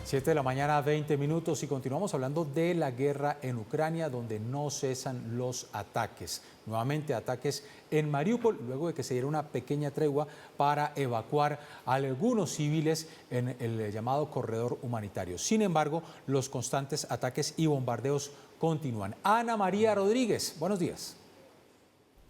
Siete de la mañana, 20 minutos, y continuamos hablando de la guerra en Ucrania, donde no cesan los ataques. Nuevamente ataques en Mariupol, luego de que se diera una pequeña tregua para evacuar a algunos civiles en el llamado corredor humanitario. Sin embargo, los constantes ataques y bombardeos continúan. Ana María Rodríguez, buenos días.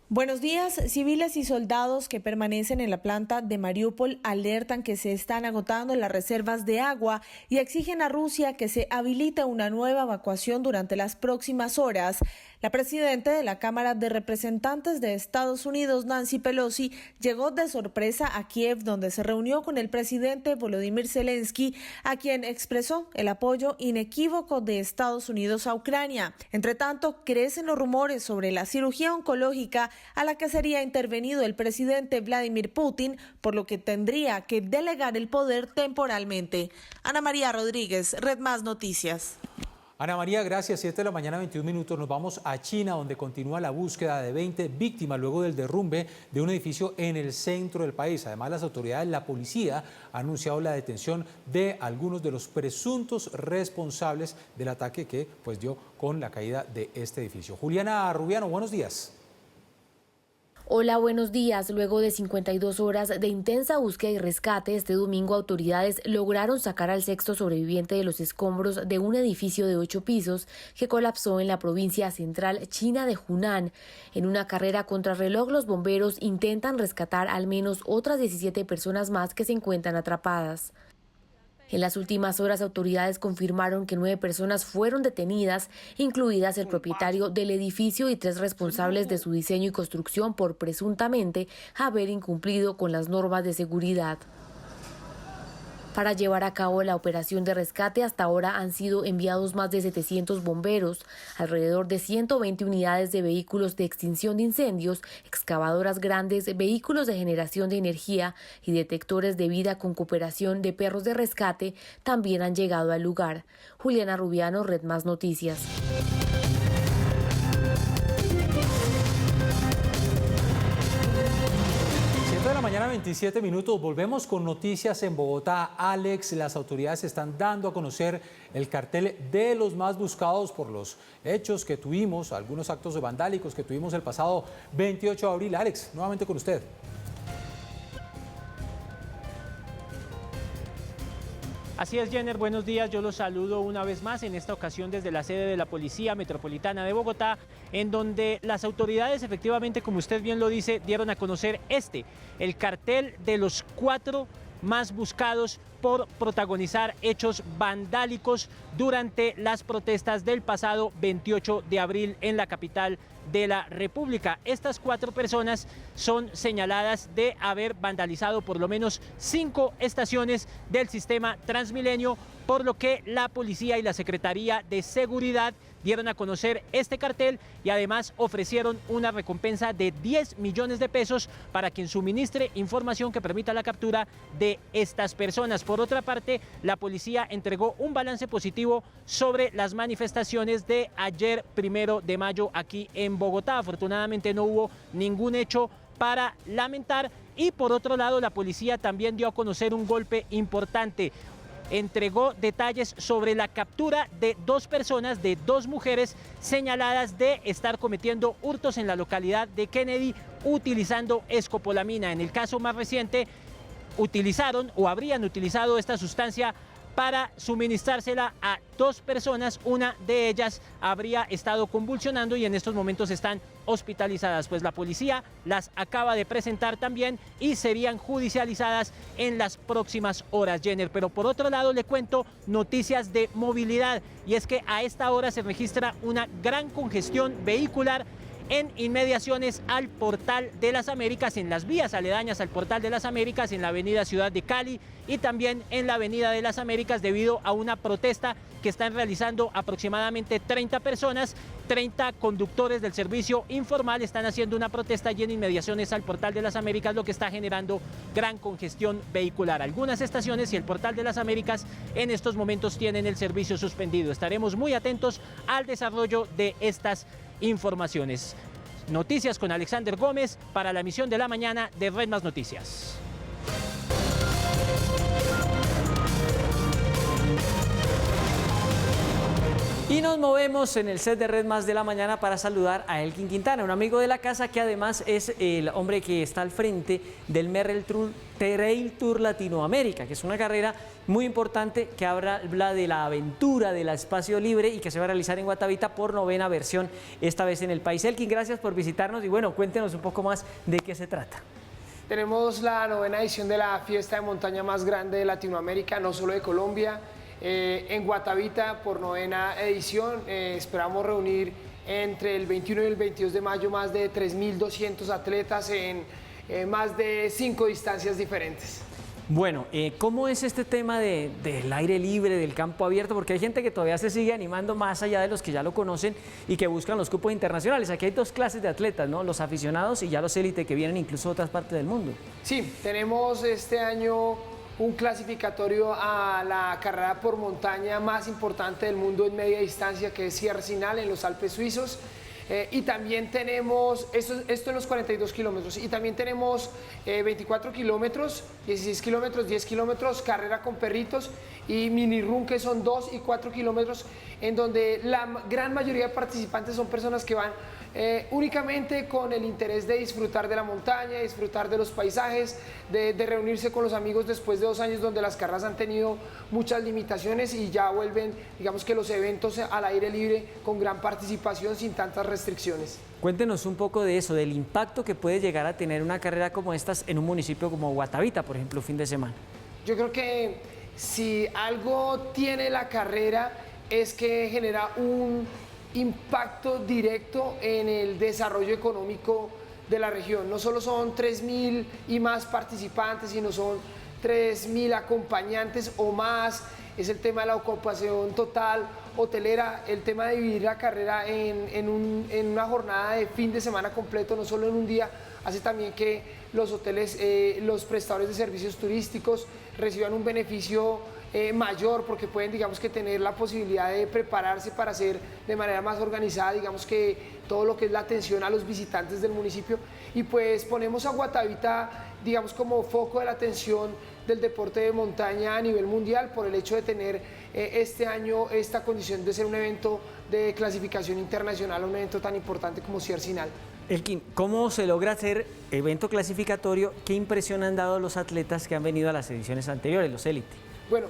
Buenos días. Civiles y soldados que permanecen en la planta de Mariupol alertan que se están agotando las reservas de agua y exigen a Rusia que se habilite una nueva evacuación durante las próximas horas. La presidenta de la Cámara de Representantes de Estados Unidos, Nancy Pelosi, llegó de sorpresa a Kiev, donde se reunió con el presidente Volodymyr Zelensky, a quien expresó el apoyo inequívoco de Estados Unidos a Ucrania. Entre tanto, crecen los rumores sobre la cirugía oncológica a la que sería intervenido el presidente Vladimir Putin, por lo que tendría que delegar el poder temporalmente. Ana María Rodríguez, Red Más Noticias. Ana María, gracias. 7 de la mañana, 21 minutos. Nos vamos a China, donde continúa la búsqueda de 20 víctimas luego del derrumbe de un edificio en el centro del país. Además, las autoridades, la policía, ha anunciado la detención de algunos de los presuntos responsables del ataque que dio con la caída de este edificio. Juliana Rubiano, buenos días. Hola, buenos días. Luego de 52 horas de intensa búsqueda y rescate, este domingo autoridades lograron sacar al sexto sobreviviente de los escombros de un edificio de 8 pisos que colapsó en la provincia central china de Hunan. En una carrera contrarreloj, los bomberos intentan rescatar al menos otras 17 personas más que se encuentran atrapadas. En las últimas horas, autoridades confirmaron que 9 personas fueron detenidas, incluidas el propietario del edificio y 3 responsables de su diseño y construcción por presuntamente haber incumplido con las normas de seguridad. Para llevar a cabo la operación de rescate, hasta ahora han sido enviados más de 700 bomberos, alrededor de 120 unidades de vehículos de extinción de incendios, excavadoras grandes, vehículos de generación de energía y detectores de vida con cooperación de perros de rescate también han llegado al lugar. Juliana Rubiano, Red Más Noticias. Mañana 27 minutos, volvemos con noticias en Bogotá. Alex, las autoridades están dando a conocer el cartel de los más buscados por los hechos que tuvimos, algunos actos vandálicos que tuvimos el pasado 28 de abril. Alex, nuevamente con usted. Así es, Jenner, buenos días. Yo los saludo una vez más, en esta ocasión desde la sede de la Policía Metropolitana de Bogotá, en donde las autoridades, efectivamente, como usted bien lo dice, dieron a conocer el cartel de los 4 más buscados por protagonizar hechos vandálicos durante las protestas del pasado 28 de abril en la capital de la República. Estas 4 personas son señaladas de haber vandalizado por lo menos 5 estaciones del sistema Transmilenio, por lo que la policía y la Secretaría de Seguridad dieron a conocer este cartel y además ofrecieron una recompensa de 10 millones de pesos para quien suministre información que permita la captura de estas personas. Por otra parte, la policía entregó un balance positivo sobre las manifestaciones de ayer 1 de mayo aquí en Bogotá. Afortunadamente no hubo ningún hecho para lamentar y por otro lado la policía también dio a conocer un golpe importante. Entregó detalles sobre la captura de 2 personas, de 2 mujeres señaladas de estar cometiendo hurtos en la localidad de Kennedy utilizando escopolamina. En el caso más reciente, utilizaron o habrían utilizado esta sustancia para suministrársela a 2 personas. Una de ellas habría estado convulsionando y en estos momentos están hospitalizadas. Pues la policía las acaba de presentar también y serían judicializadas en las próximas horas, Jenner. Pero por otro lado le cuento noticias de movilidad, y es que a esta hora se registra una gran congestión vehicular en inmediaciones al Portal de las Américas, en las vías aledañas al Portal de las Américas, en la avenida Ciudad de Cali y también en la avenida de las Américas, debido a una protesta que están realizando aproximadamente 30 personas. 30 conductores del servicio informal están haciendo una protesta allí en inmediaciones al Portal de las Américas, lo que está generando gran congestión vehicular. Algunas estaciones y el Portal de las Américas en estos momentos tienen el servicio suspendido. Estaremos muy atentos al desarrollo de estas informaciones. Noticias con Alexander Gómez para la emisión de la mañana de Red Más Noticias. Y nos movemos en el set de Red Más de la mañana para saludar a Elkin Quintana, un amigo de la casa que además es el hombre que está al frente del Merrell Trail Tour Latinoamérica, que es una carrera muy importante que habla de la aventura del espacio libre y que se va a realizar en Guatavita por 9ª versión, esta vez en el país. Elkin, gracias por visitarnos y bueno, cuéntenos un poco más de qué se trata. Tenemos la 9ª edición de la fiesta de montaña más grande de Latinoamérica, no solo de Colombia. En Guatavita por 9ª edición, esperamos reunir entre el 21 y el 22 de mayo más de 3.200 atletas en más de 5 distancias diferentes. Bueno, ¿cómo es este tema del aire libre, del campo abierto? Porque hay gente que todavía se sigue animando más allá de los que ya lo conocen y que buscan los cupos internacionales. Aquí hay 2 clases de atletas, ¿no? Los aficionados y ya los élite que vienen incluso de otras partes del mundo. Sí, tenemos este año un clasificatorio a la carrera por montaña más importante del mundo en media distancia, que es Sierra Sinal en los Alpes suizos. Y también tenemos, esto en los 42 kilómetros, y también tenemos 24 kilómetros, 16 kilómetros, 10 kilómetros, carrera con perritos y mini run, que son 2 y 4 kilómetros, en donde la gran mayoría de participantes son personas que van únicamente con el interés de disfrutar de la montaña, disfrutar de los paisajes, de reunirse con los amigos después de 2 años donde las carreras han tenido muchas limitaciones y ya vuelven, digamos que los eventos al aire libre con gran participación sin tantas restricciones. Cuéntenos un poco de eso, del impacto que puede llegar a tener una carrera como estas en un municipio como Guatavita, por ejemplo, fin de semana. Yo creo que si algo tiene la carrera es que genera un impacto directo en el desarrollo económico de la región. No solo son 3.000 y más participantes, sino son 3.000 acompañantes o más. Es el tema de la ocupación total hotelera, el tema de vivir la carrera en una jornada de fin de semana completo, no solo en un día, hace también que los hoteles, los prestadores de servicios turísticos reciban un beneficio mayor, porque pueden, digamos, que tener la posibilidad de prepararse para hacer de manera más organizada, digamos, que todo lo que es la atención a los visitantes del municipio. Y pues ponemos a Guatavita, digamos, como foco de la atención del deporte de montaña a nivel mundial, por el hecho de tener este año esta condición de ser un evento de clasificación internacional, un evento tan importante como Sierra Sinal. Elkin, ¿cómo se logra hacer evento clasificatorio? ¿Qué impresión han dado los atletas que han venido a las ediciones anteriores, los élite? Bueno,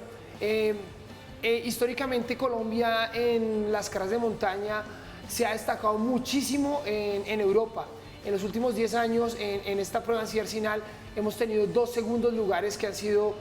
históricamente Colombia en las carreras de montaña se ha destacado muchísimo en Europa. En los últimos 10 años, en esta prueba en Sierra Sinal, hemos tenido 2 segundos lugares que han sido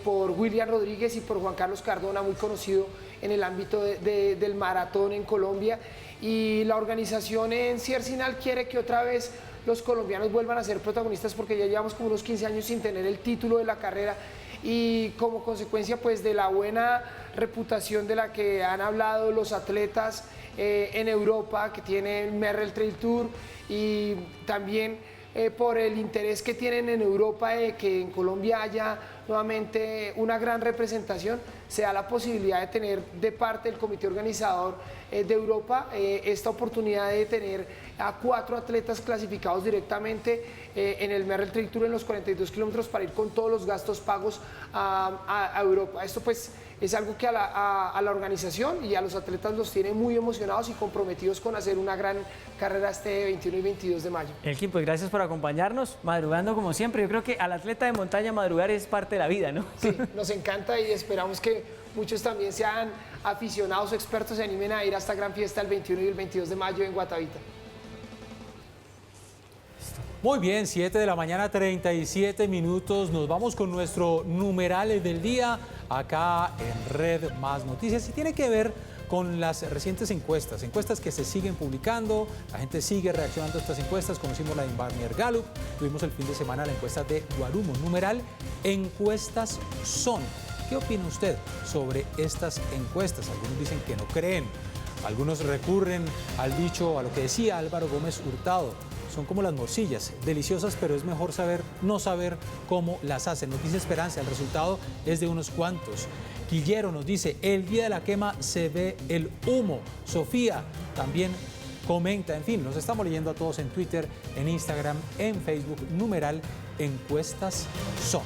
por William Rodríguez y por Juan Carlos Cardona, muy conocido en el ámbito del maratón en Colombia. Y la organización en Sierra Sinal quiere que otra vez los colombianos vuelvan a ser protagonistas, porque ya llevamos como unos 15 años sin tener el título de la carrera, y como consecuencia pues de la buena reputación de la que han hablado los atletas en Europa, que tiene el Merrell Trail Tour, y también por el interés que tienen en Europa de que en Colombia haya nuevamente una gran representación, se da la posibilidad de tener de parte del comité organizador de Europa esta oportunidad de tener a 4 atletas clasificados directamente en el Merrell Trail Tour en los 42 kilómetros para ir con todos los gastos pagos a Europa. Esto pues es algo que a la organización y a los atletas los tiene muy emocionados y comprometidos con hacer una gran carrera este 21 y 22 de mayo. Elkin, pues gracias por acompañarnos, madrugando como siempre. Yo creo que al atleta de montaña madrugar es parte de la vida, ¿no? Sí, nos encanta y esperamos que muchos también sean aficionados o expertos se animen a ir a esta gran fiesta el 21 y el 22 de mayo en Guatavita. Muy bien, 7 de la mañana, 37 minutos. Nos vamos con nuestro numeral del día acá en Red Más Noticias y tiene que ver con las recientes encuestas que se siguen publicando. La gente sigue reaccionando a estas encuestas. Conocimos la de Barnier Gallup, tuvimos el fin de semana la encuesta de Guarumo. Numeral, encuestas son. ¿Qué opina usted sobre estas encuestas? Algunos dicen que no creen, algunos recurren al dicho, a lo que decía Álvaro Gómez Hurtado. Son como las morcillas, deliciosas, pero es mejor no saber cómo las hacen. Nos dice Esperanza, el resultado es de unos cuantos. Quillero nos dice, el día de la quema se ve el humo. Sofía también comenta, en fin, nos estamos leyendo a todos en Twitter, en Instagram, en Facebook, numeral encuestas son.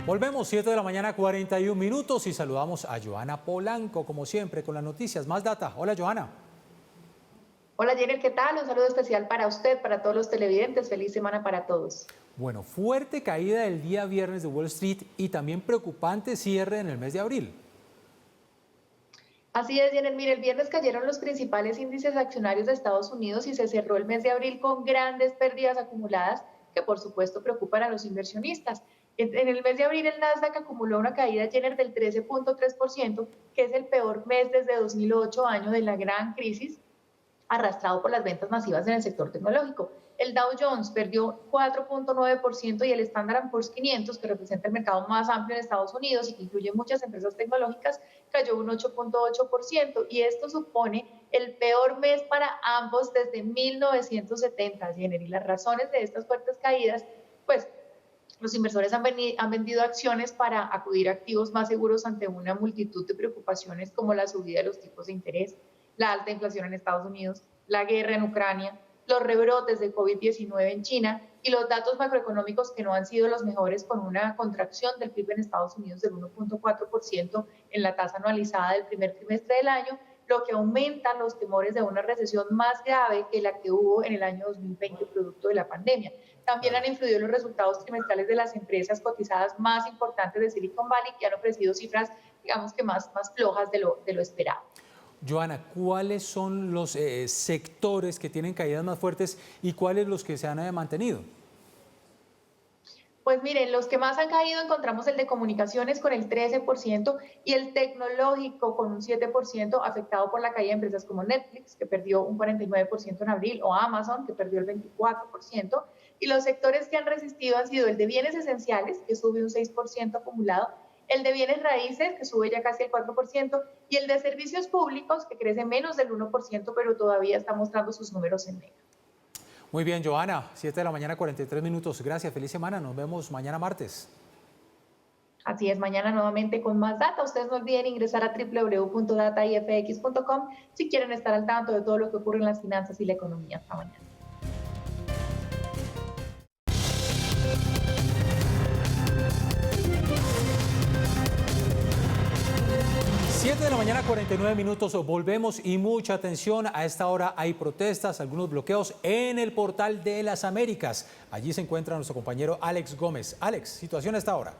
Volvemos, 7 de la mañana, 41 minutos y saludamos a Joana Polanco, como siempre, con las noticias. Más data. Hola, Joana. Hola, Jenner, ¿qué tal? Un saludo especial para usted, para todos los televidentes. Feliz semana para todos. Bueno, fuerte caída el día viernes de Wall Street y también preocupante cierre en el mes de abril. Así es, Jenner. Mire, el viernes cayeron los principales índices accionarios de Estados Unidos y se cerró el mes de abril con grandes pérdidas acumuladas que, por supuesto, preocupan a los inversionistas. En el mes de abril el Nasdaq acumuló una caída, Jenner, del 13.3%, que es el peor mes desde 2008, año de la gran crisis, arrastrado por las ventas masivas en el sector tecnológico. El Dow Jones perdió 4.9% y el Standard & Poor's 500, que representa el mercado más amplio en Estados Unidos y que incluye muchas empresas tecnológicas, cayó un 8.8%, y esto supone el peor mes para ambos desde 1970, Jenner. Y las razones de estas fuertes caídas, pues, los inversores han vendido acciones para acudir a activos más seguros ante una multitud de preocupaciones como la subida de los tipos de interés, la alta inflación en Estados Unidos, la guerra en Ucrania, los rebrotes de COVID-19 en China y los datos macroeconómicos que no han sido los mejores, con una contracción del PIB en Estados Unidos del 1.4% en la tasa anualizada del primer trimestre del año, lo que aumenta los temores de una recesión más grave que la que hubo en el año 2020 producto de la pandemia. También han influido los resultados trimestrales de las empresas cotizadas más importantes de Silicon Valley, que han ofrecido cifras, digamos que más flojas de lo esperado. Joana, ¿cuáles son los sectores que tienen caídas más fuertes y cuáles los que se han mantenido? Pues miren, los que más han caído encontramos el de comunicaciones con el 13% y el tecnológico con un 7%, afectado por la caída de empresas como Netflix, que perdió un 49% en abril, o Amazon, que perdió el 24%. Y los sectores que han resistido han sido el de bienes esenciales, que sube un 6% acumulado, el de bienes raíces, que sube ya casi el 4%, y el de servicios públicos, que crece menos del 1%, pero todavía está mostrando sus números en negro. Muy bien, Joana, 7 de la mañana, 43 minutos. Gracias, feliz semana. Nos vemos mañana martes. Así es, mañana nuevamente con más data. Ustedes no olviden ingresar a www.dataifx.com si quieren estar al tanto de todo lo que ocurre en las finanzas y la economía. Hasta mañana. De la mañana, 49 minutos, volvemos y mucha atención. A esta hora hay protestas, algunos bloqueos en el Portal de las Américas. Allí se encuentra nuestro compañero Alex Gómez. Alex, situación a esta hora.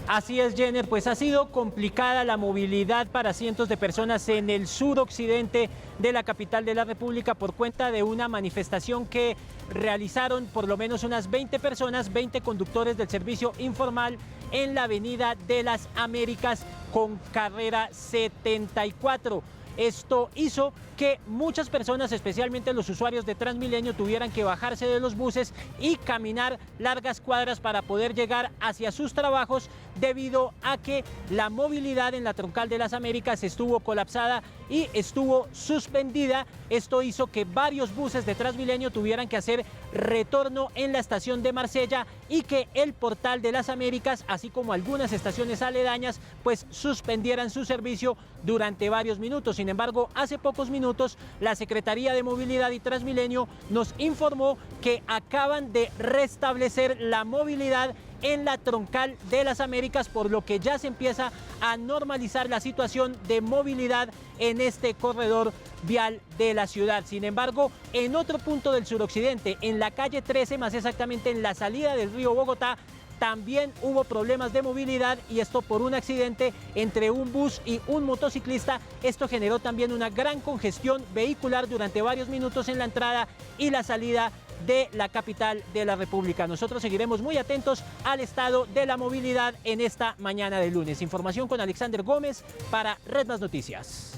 Así es, Jenner, pues ha sido complicada la movilidad para cientos de personas en el suroccidente de la capital de la República por cuenta de una manifestación que realizaron por lo menos unas 20 personas, 20 conductores del servicio informal en la Avenida de las Américas con carrera 74. Esto hizo que muchas personas, especialmente los usuarios de Transmilenio, tuvieran que bajarse de los buses y caminar largas cuadras para poder llegar hacia sus trabajos, debido a que la movilidad en la troncal de las Américas estuvo colapsada y estuvo suspendida. Esto hizo que varios buses de Transmilenio tuvieran que hacer retorno en la estación de Marsella y que el Portal de las Américas, así como algunas estaciones aledañas, pues suspendieran su servicio durante varios minutos. Sin embargo, hace pocos minutos la Secretaría de Movilidad y Transmilenio nos informó que acaban de restablecer la movilidad en la troncal de las Américas, por lo que ya se empieza a normalizar la situación de movilidad en este corredor vial de la ciudad. Sin embargo, en otro punto del suroccidente, en la calle 13, más exactamente en la salida del río Bogotá, también hubo problemas de movilidad, y esto por un accidente entre un bus y un motociclista. Esto generó también una gran congestión vehicular durante varios minutos en la entrada y la salida de la capital de la República. Nosotros seguiremos muy atentos al estado de la movilidad en esta mañana de lunes. Información con Alexander Gómez para Red Más Noticias.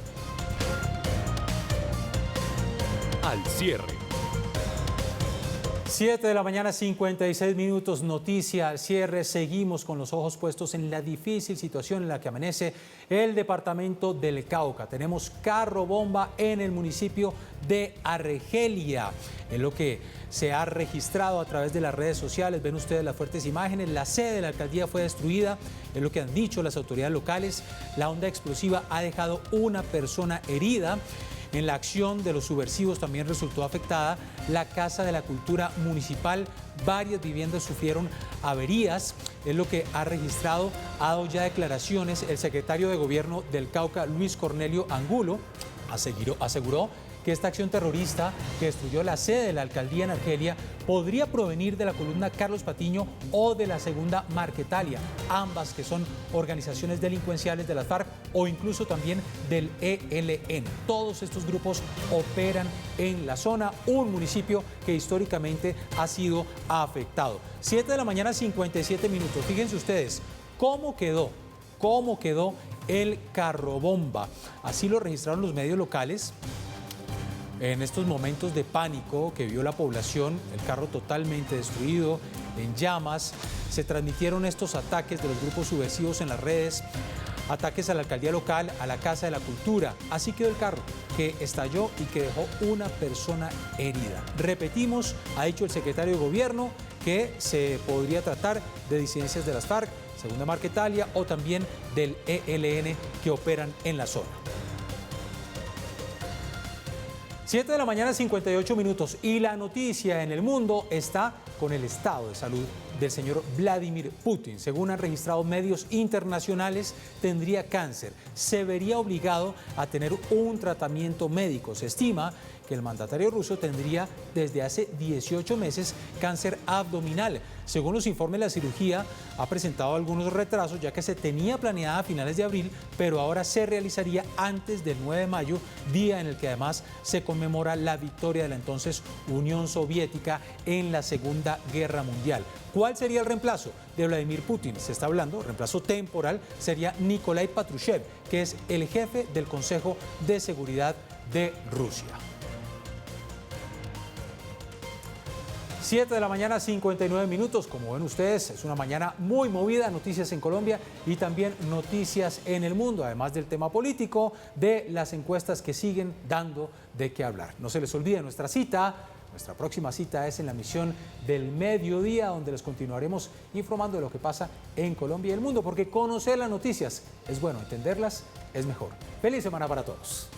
Al cierre. 7 de la mañana, 56 minutos, noticia al cierre. Seguimos con los ojos puestos en la difícil situación en la que amanece el departamento del Cauca. Tenemos carro bomba en el municipio de Argelia. Es lo que se ha registrado a través de las redes sociales. Ven ustedes las fuertes imágenes. La sede de la alcaldía fue destruida, es lo que han dicho las autoridades locales. La onda explosiva ha dejado una persona herida. En la acción de los subversivos también resultó afectada la Casa de la Cultura Municipal. Varias viviendas sufrieron averías, es lo que ha registrado, ha dado ya declaraciones el secretario de Gobierno del Cauca, Luis Cornelio Angulo, aseguró que esta acción terrorista que destruyó la sede de la alcaldía en Argelia podría provenir de la columna Carlos Patiño o de la segunda Marquetalia, ambas que son organizaciones delincuenciales de las FARC o incluso también del ELN. Todos estos grupos operan en la zona, un municipio que históricamente ha sido afectado. 7 de la mañana, 57 minutos. Fíjense ustedes cómo quedó el carro bomba. Así lo registraron los medios locales. En estos momentos de pánico que vio la población, el carro totalmente destruido, en llamas, se transmitieron estos ataques de los grupos subversivos en las redes, ataques a la alcaldía local, a la Casa de la Cultura. Así quedó el carro, que estalló y que dejó una persona herida. Repetimos, ha dicho el secretario de Gobierno que se podría tratar de disidencias de las FARC, segunda Marquetalia o también del ELN que operan en la zona. 7 de la mañana, 58 minutos, y la noticia en el mundo está con el estado de salud del señor Vladimir Putin. Según han registrado medios internacionales, tendría cáncer. Se vería obligado a tener un tratamiento médico. Se estima que el mandatario ruso tendría desde hace 18 meses cáncer abdominal. Según los informes, la cirugía ha presentado algunos retrasos, ya que se tenía planeada a finales de abril, pero ahora se realizaría antes del 9 de mayo, día en el que además se conmemora la victoria de la entonces Unión Soviética en la Segunda Guerra Mundial. ¿Cuál sería el reemplazo de Vladimir Putin? Se está hablando, reemplazo temporal, sería Nikolai Patrushev, que es el jefe del Consejo de Seguridad de Rusia. 7 de la mañana, 59 minutos. Como ven ustedes, es una mañana muy movida, noticias en Colombia y también noticias en el mundo, además del tema político, de las encuestas que siguen dando de qué hablar. No se les olvide nuestra cita. Nuestra próxima cita es en la emisión del mediodía, donde les continuaremos informando de lo que pasa en Colombia y el mundo, porque conocer las noticias es bueno, entenderlas es mejor. Feliz semana para todos.